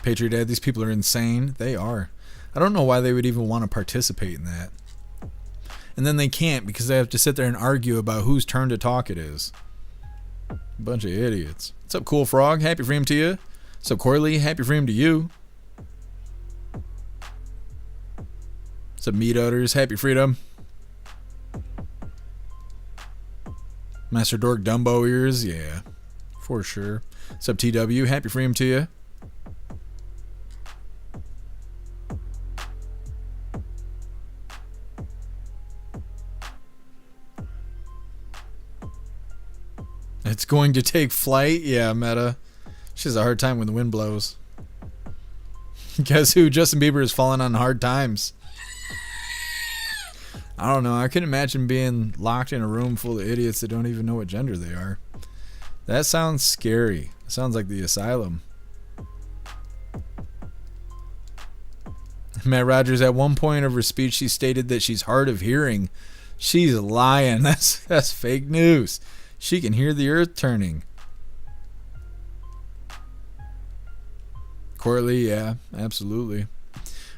Patriot Dad, these people are insane. They are. I don't know why they would even want to participate in that. And then they can't because they have to sit there and argue about whose turn to talk it is. Bunch of idiots. What's up, Cool Frog? Happy freedom to you. What's up, Corley? Happy freedom to you. What's up, Meat Udders? Happy freedom. Master Dork Dumbo Ears? Yeah, for sure. What's up, TW? Happy freedom to you. It's going to take flight? Yeah, Meta. She has a hard time when the wind blows. Guess who? Justin Bieber has fallen on hard times. I don't know. I couldn't imagine being locked in a room full of idiots that don't even know what gender they are. That sounds scary. It sounds like the asylum. Matt Rogers, at one point of her speech, she stated that she's hard of hearing. She's lying. That's fake news. She can hear the earth turning. Corley, yeah, absolutely.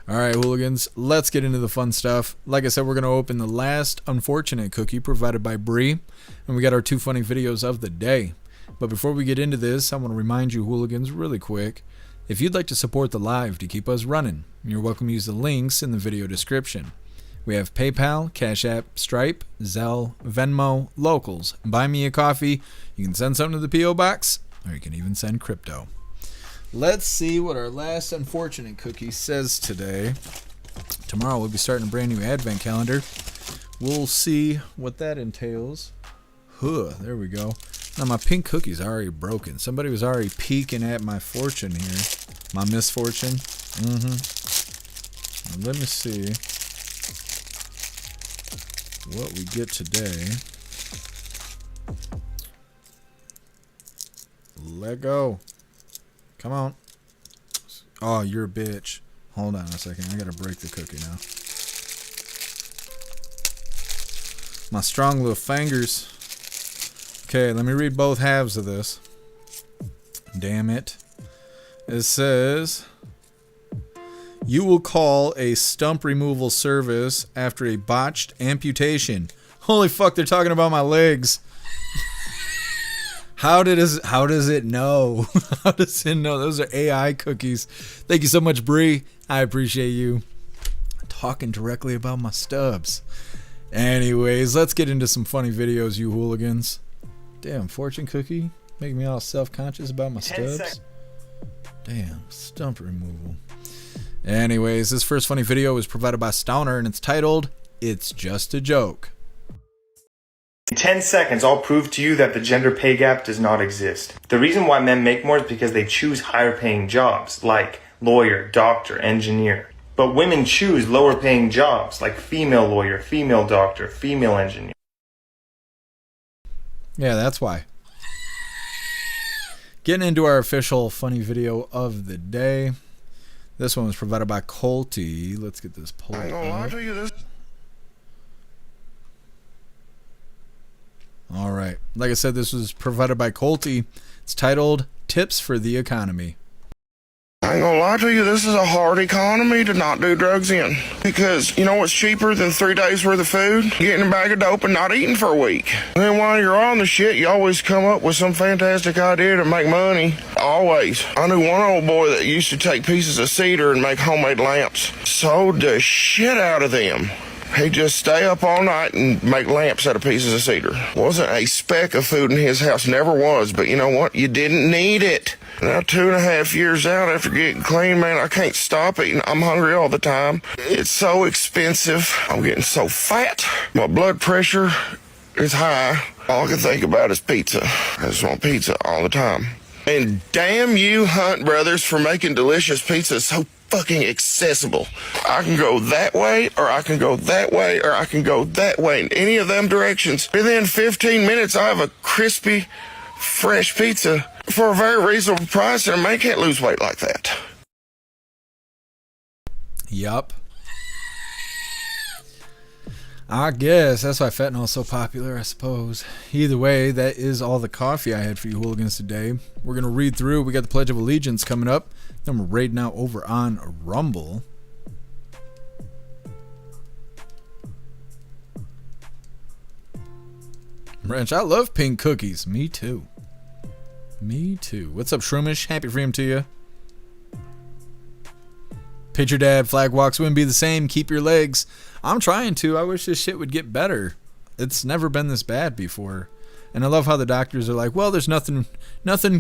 All right, hooligans, let's get into the fun stuff. Like I said, we're going to open the last unfortunate cookie provided by Bree, and we got our 2 funny videos of the day. But before we get into this, I want to remind you, hooligans, really quick, if you'd like to support the live to keep us running, you're welcome to use the links in the video description. We have PayPal, Cash App, Stripe, Zelle, Venmo, Locals. Buy me a coffee. You can send something to the P.O. Box, or you can even send crypto. Let's see what our last unfortunate cookie says today. Tomorrow we'll be starting a brand new advent calendar. We'll see what that entails. There we go. Now my pink cookie's already broken. Somebody was already peeking at my fortune here. My misfortune. Let me see what we get today. Let go. Come on. Oh, you're a bitch. Hold on a second. I gotta break the cookie now. My strong little fingers. Okay, let me read both halves of this. Damn it. It says, you will call a stump removal service after a botched amputation. Holy fuck, they're talking about my legs. How does it know? How does it know? Those are AI cookies. Thank you so much, Bree. I appreciate you talking directly about my stubs. Anyways, let's get into some funny videos, you hooligans. Damn, fortune cookie making me all self-conscious about my stubs. Damn, stump removal. Anyways, this first funny video was provided by Stowner, and it's titled, It's Just a Joke. In 10 seconds, I'll prove to you that the gender pay gap does not exist. The reason why men make more is because they choose higher paying jobs, like lawyer, doctor, engineer. But women choose lower paying jobs, like female lawyer, female doctor, female engineer. Yeah, that's why. Getting into our official funny video of the day. This one was provided by Colty. Let's get this pulled up. All right. Like I said, this was provided by Colty. It's titled Tips for the Economy. I ain't gonna lie to you, this is a hard economy to not do drugs in. Because you know what's cheaper than 3 days worth of food? Getting a bag of dope and not eating for a week. And then while you're on the shit, you always come up with some fantastic idea to make money. Always. I knew one old boy that used to take pieces of cedar and make homemade lamps. Sold the shit out of them. He'd just stay up all night and make lamps out of pieces of cedar. Wasn't a speck of food in his house, never was, but you know what? You didn't need it. Now 2.5 years out after getting clean, man, I can't stop eating. I'm hungry all the time. It's so expensive. I'm getting so fat. My blood pressure is high. All I can think about is pizza. I just want pizza all the time. And damn you, Hunt Brothers, for making delicious pizza so fucking accessible. I can go that way, or I can go that way, or I can go that way. In any of them directions. Within 15 minutes, I have a crispy, fresh pizza for a very reasonable price, and a man can't lose weight like that. Yup. I guess that's why fentanyl's so popular, I suppose. Either way, that is all the coffee I had for you hooligans today. We're going to read through. We got the Pledge of Allegiance coming up. Then we're raiding out over on Rumble. Ranch, I love pink cookies. Me too. Me too. What's up, Shroomish? Happy Freedom to you. Pitcher Dad, flag walks wouldn't be the same. Keep your legs. I'm trying to. I wish this shit would get better. It's never been this bad before. And I love how the doctors are like, well, there's nothing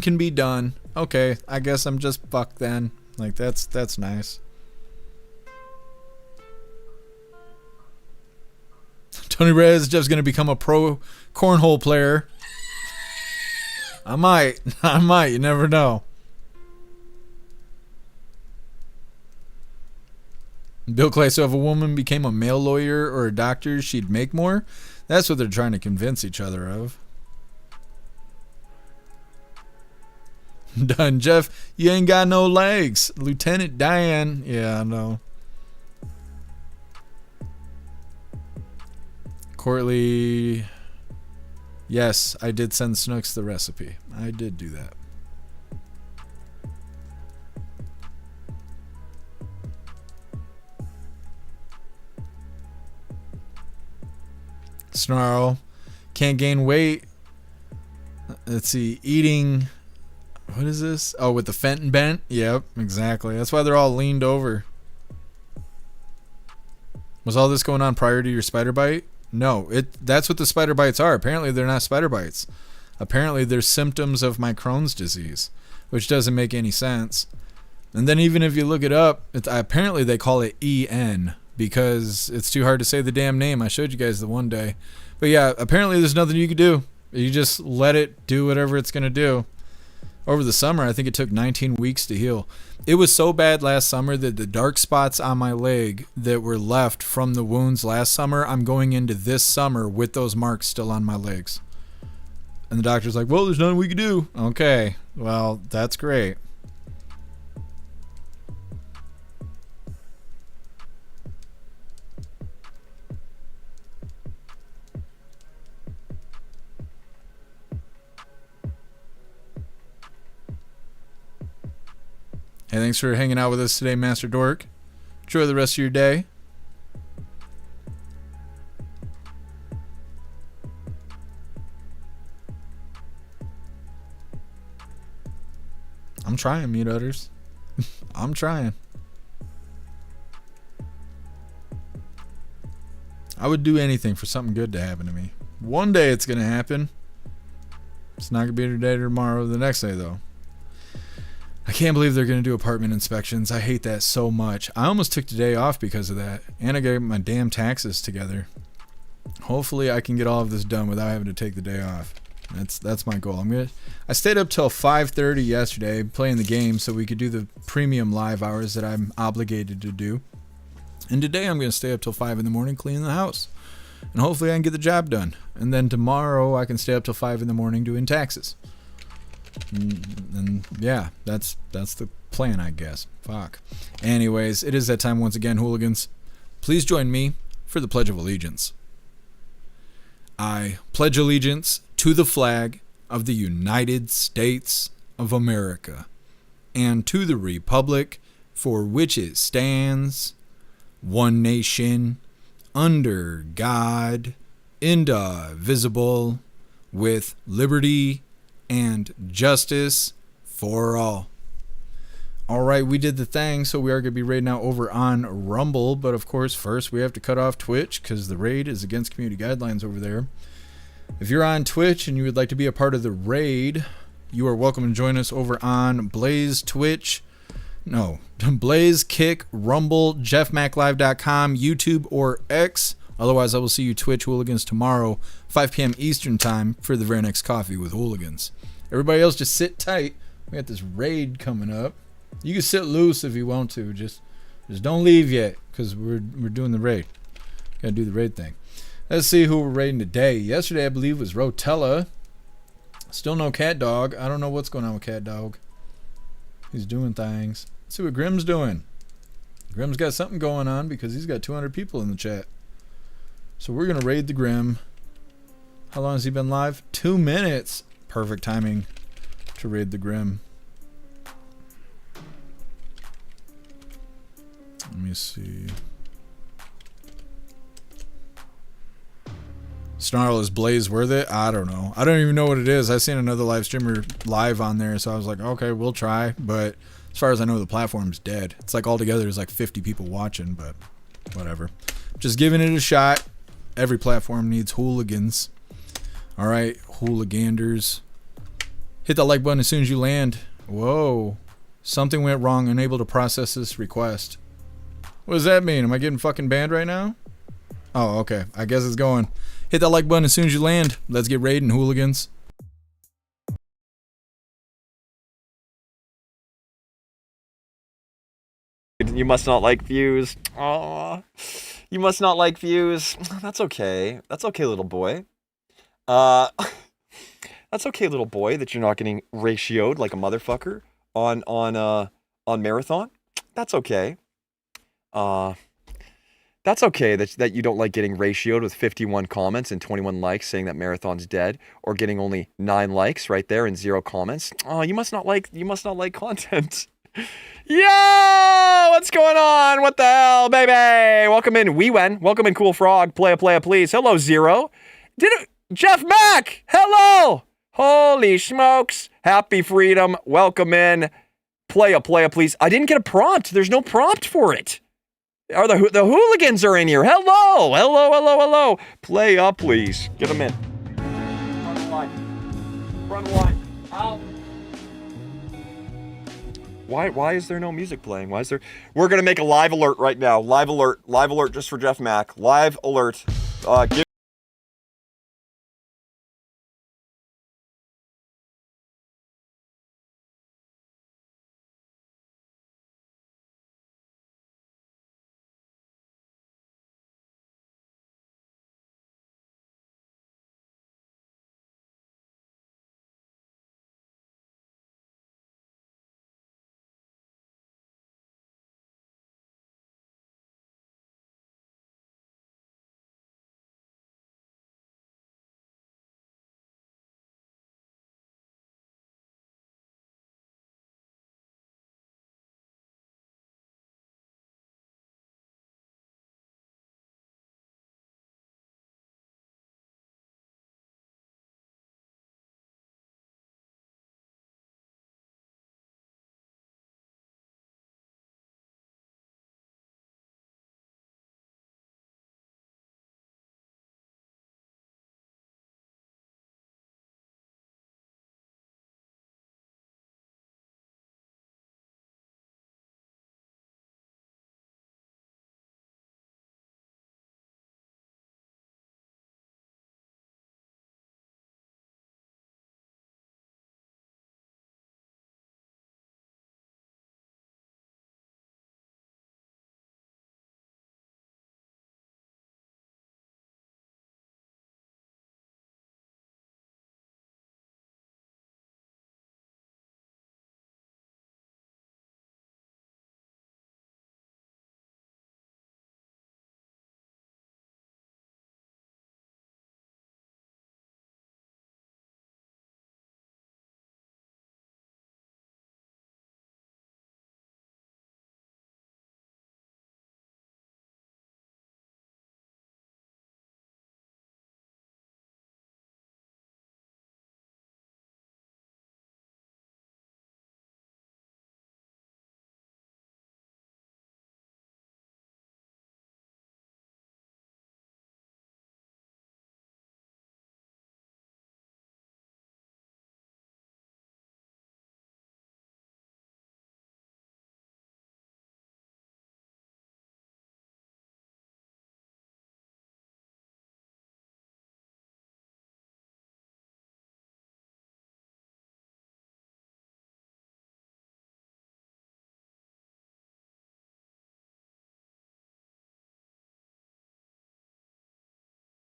can be done. Okay, I guess I'm just fucked then. Like, that's nice. Tony Rez just going to become a pro cornhole player. I might. You never know. Bill Clay, so if a woman became a male lawyer or a doctor, she'd make more? That's what they're trying to convince each other of. Done, Jeff, you ain't got no legs. Lieutenant Dan. Yeah, I know. Courtly. Yes, I did send Snooks the recipe. I did do that. Snarl. Can't gain weight. Let's see. Eating. What is this? Oh, with the fenton bent? Yep, exactly. That's why they're all leaned over. Was all this going on prior to your spider bite? No. That's what the spider bites are. Apparently they're not spider bites. Apparently they're symptoms of my Crohn's disease, which doesn't make any sense. And then even if you look it up, apparently they call it EN. Because it's too hard to say the damn name. I showed you guys the one day. But yeah, apparently there's nothing you can do. You just let it do whatever it's going to do. Over the summer, I think it took 19 weeks to heal. It was so bad last summer that the dark spots on my leg that were left from the wounds last summer, I'm going into this summer with those marks still on my legs. And the doctor's like, well, there's nothing we can do. Okay, well, that's great. Hey, thanks for hanging out with us today, Master Dork. Enjoy the rest of your day. I'm trying, meat udders. I'm trying. I would do anything for something good to happen to me. One day it's going to happen. It's not going to be today or tomorrow or the next day, though. I can't believe they're going to do apartment inspections. I hate that so much. I almost took today off because of that. And I got my damn taxes together. Hopefully I can get all of this done without having to take the day off. That's my goal. I stayed up till 5:30 yesterday playing the game so we could do the premium live hours that I'm obligated to do. And today I'm going to stay up till 5 in the morning cleaning the house. And hopefully I can get the job done. And then tomorrow I can stay up till 5 in the morning doing taxes. And yeah, that's the plan, I guess. Fuck. Anyways, it is that time once again, hooligans. Please join me for the Pledge of Allegiance. I pledge allegiance to the flag of the United States of America and to the republic for which it stands, one nation, under God, indivisible, with liberty and justice for all. All right, we did the thing, so we are going to be raiding out over on Rumble, but of course, first we have to cut off Twitch because the raid is against community guidelines over there. If you're on Twitch and you would like to be a part of the raid, you are welcome to join us over on Blaze Kick, Rumble, jeffmaclive.com, YouTube, or X. Otherwise, I will see you Twitch Hooligans tomorrow, 5 p.m. Eastern Time, for the very next Coffee with Hooligans. Everybody else, just sit tight. We got this raid coming up. You can sit loose if you want to. Just don't leave yet, because we're doing the raid. Gotta do the raid thing. Let's see who we're raiding today. Yesterday, I believe, was Rotella. Still no Cat Dog. I don't know what's going on with Cat Dog. He's doing things. Let's see what Grimm's doing. Grimm's got something going on because he's got 200 people in the chat. So we're going to raid the Grimm. How long has he been live? 2 minutes. Perfect timing to raid the Grimm. Let me see. Snarl, is Blaze worth it? I don't know. I don't even know what it is. I seen another live streamer live on there, so I was like, okay, we'll try. But as far as I know, the platform's dead. It's like altogether there's like 50 people watching, but whatever. Just giving it a shot. Every platform needs hooligans. All right, hooliganders. Hit that like button as soon as you land. Whoa. Something went wrong. Unable to process this request. What does that mean? Am I getting fucking banned right now? Oh, okay. I guess it's going. Hit that like button as soon as you land. Let's get raiding, hooligans. You must not like views. Aww. You must not like views. That's okay. That's okay, little boy. That's okay, little boy, that you're not getting ratioed like a motherfucker on Marathon. That's okay. That's okay that you don't like getting ratioed with 51 comments and 21 likes saying that Marathon's dead, or getting only 9 likes right there and 0 comments. Oh, you must not like content. Yo, what's going on? What the hell, baby? Welcome in, Weewen. Welcome in, Cool Frog. Playa, please. Hello, Zero. Jeff Mack. Hello. Holy smokes. Happy freedom. Welcome in. Playa, please. I didn't get a prompt. There's no prompt for it. Are the hooligans are in here. Hello. Play up, please. Get them in. Run line. Out. Why is there no music playing? We're gonna make a live alert right now. Live alert just for Jeff Mack. Live alert. Give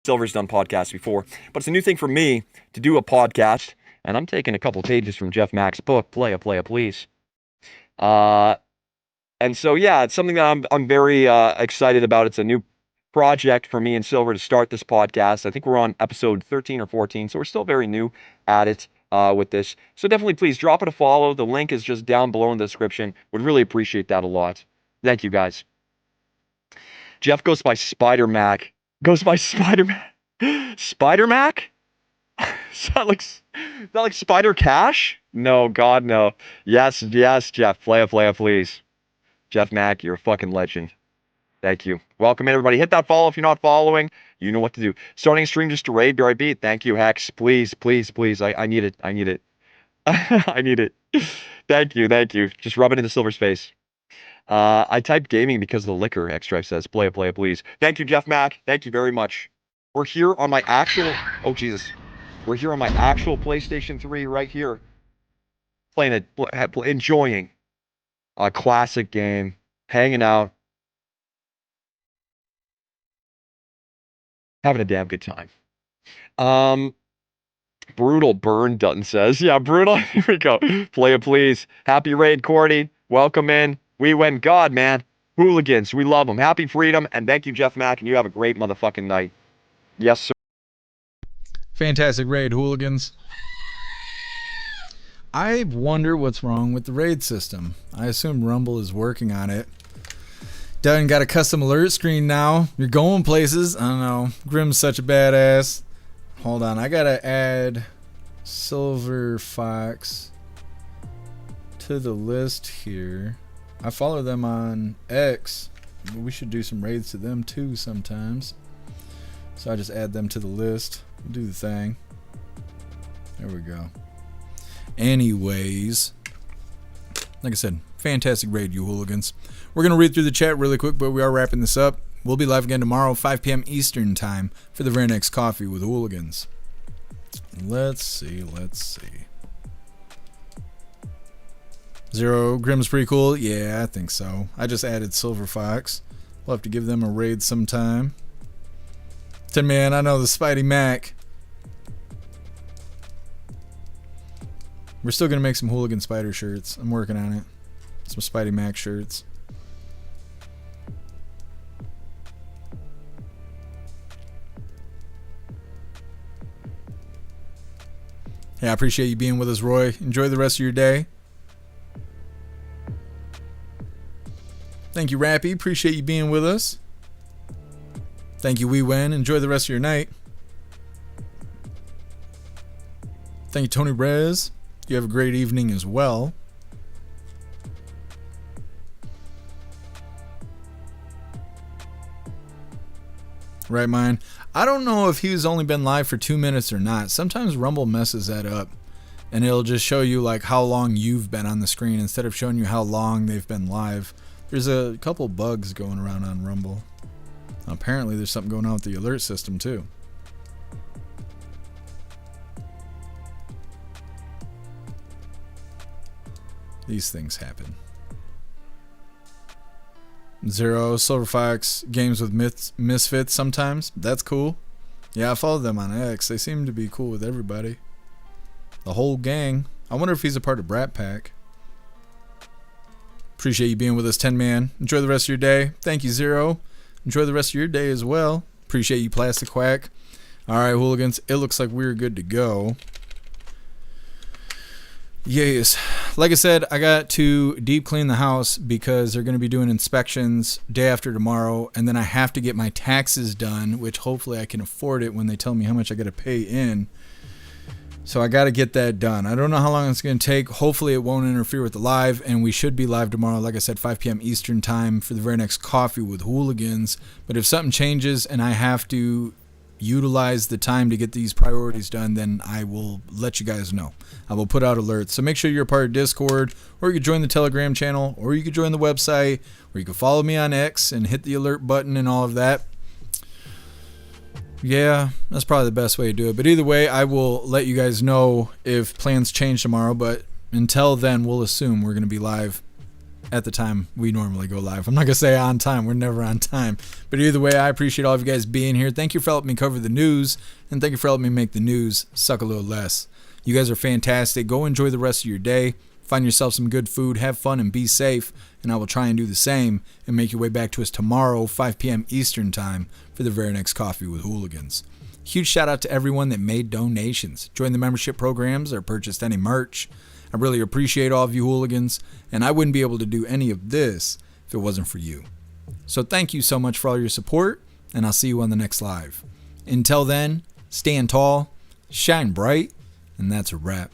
Silver's done podcasts before, but it's a new thing for me to do a podcast, and I'm taking a couple pages from Jeff Mack's book, Play a Please. And so, yeah, it's something that I'm very excited about. It's a new project for me and Silver to start this podcast. I think we're on episode 13 or 14, so we're still very new at it with this. So definitely, please drop it a follow. The link is just down below in the description. Would really appreciate that a lot. Thank you, guys. Jeff goes by Spider Mac. Spider Mac? Is that like Spider Cash? No, God, no. Yes, Jeff. Play a please. Jeff Mack, you're a fucking legend. Thank you. Welcome, everybody. Hit that follow if you're not following. You know what to do. Starting a stream just to raid BRB. Thank you, Hex. Please. I need it. I need it. Thank you. Just rub it into Silver's face. I typed gaming because of the liquor, X-Drive says. Play a please. Thank you, Jeff Mack. Thank you very much. We're here on my actual... Oh, Jesus. We're here on my actual PlayStation 3 right here. Enjoying a classic game. Hanging out. Having a damn good time. Brutal Burn Dutton says. Yeah, Brutal. Here we go. Play a please. Happy raid, Cordy. Welcome in. We win. God, man. Hooligans. We love them. Happy freedom. And thank you, Jeff Mack. And you have a great motherfucking night. Yes, sir. Fantastic raid, Hooligans. I wonder what's wrong with the raid system. I assume Rumble is working on it. Dutton got a custom alert screen now. You're going places. I don't know. Grim's such a badass. Hold on. I gotta add Silver Fox to the list here. I follow them on X. We should do some raids to them too sometimes. So I just add them to the list. Do the thing. There we go. Anyways, like I said, fantastic raid, you Hooligans. We're going to read through the chat really quick, but we are wrapping this up. We'll be live again tomorrow, 5 p.m. Eastern time for the very next Coffee with Hooligans. Let's see. Zero, Grim's pretty cool. Yeah, I think so. I just added Silver Fox. We'll have to give them a raid sometime. Tin Man, I know the Spidey Mac. We're still going to make some Hooligan Spider shirts. I'm working on it. Some Spidey Mac shirts. Hey, I appreciate you being with us, Roy. Enjoy the rest of your day. Thank you, Rappy. Appreciate you being with us. Thank you, We Win. Enjoy the rest of your night. Thank you, Tony Rez. You have a great evening as well. Right, mine. I don't know if he's only been live for 2 minutes or not. Sometimes Rumble messes that up, and it'll just show you like how long you've been on the screen instead of showing you how long they've been live. There's a couple bugs going around on Rumble. Apparently, there's something going on with the alert system too. These things happen. Zero, Silver Fox, games with misfits sometimes. That's cool. Yeah, I follow them on X. They seem to be cool with everybody. The whole gang. I wonder if he's a part of Brat Pack. Appreciate you being with us, 10 Man. Enjoy the rest of your day. Thank you, Zero. Enjoy the rest of your day as well. Appreciate you, Plastic Quack. All right, Hooligans. It looks like we're good to go. Yes. Like I said, I got to deep clean the house because they're going to be doing inspections day after tomorrow, and then I have to get my taxes done, which hopefully I can afford it when they tell me how much I got to pay in. So I got to get that done. I don't know how long it's going to take. Hopefully it won't interfere with the live, and we should be live tomorrow, like I said, 5 p.m. Eastern time for the very next Coffee with Hooligans. But if something changes and I have to utilize the time to get these priorities done, then I will let you guys know. I will put out alerts. So make sure you're a part of Discord, or you can join the Telegram channel, or you can join the website, or you can follow me on X and hit the alert button and all of that. Yeah, that's probably the best way to do it. But either way, I will let you guys know if plans change tomorrow. But until then, we'll assume we're going to be live at the time we normally go live. I'm not going to say on time. We're never on time. But either way, I appreciate all of you guys being here. Thank you for helping me cover the news, and thank you for helping me make the news suck a little less. You guys are fantastic. Go enjoy the rest of your day. Find yourself some good food, have fun, and be safe. And I will try and do the same and make your way back to us tomorrow, 5 p.m. Eastern Time, for the very next Coffee with Hooligans. Huge shout out to everyone that made donations, joined the membership programs, or purchased any merch. I really appreciate all of you hooligans, and I wouldn't be able to do any of this if it wasn't for you. So thank you so much for all your support, and I'll see you on the next live. Until then, stand tall, shine bright, and that's a wrap.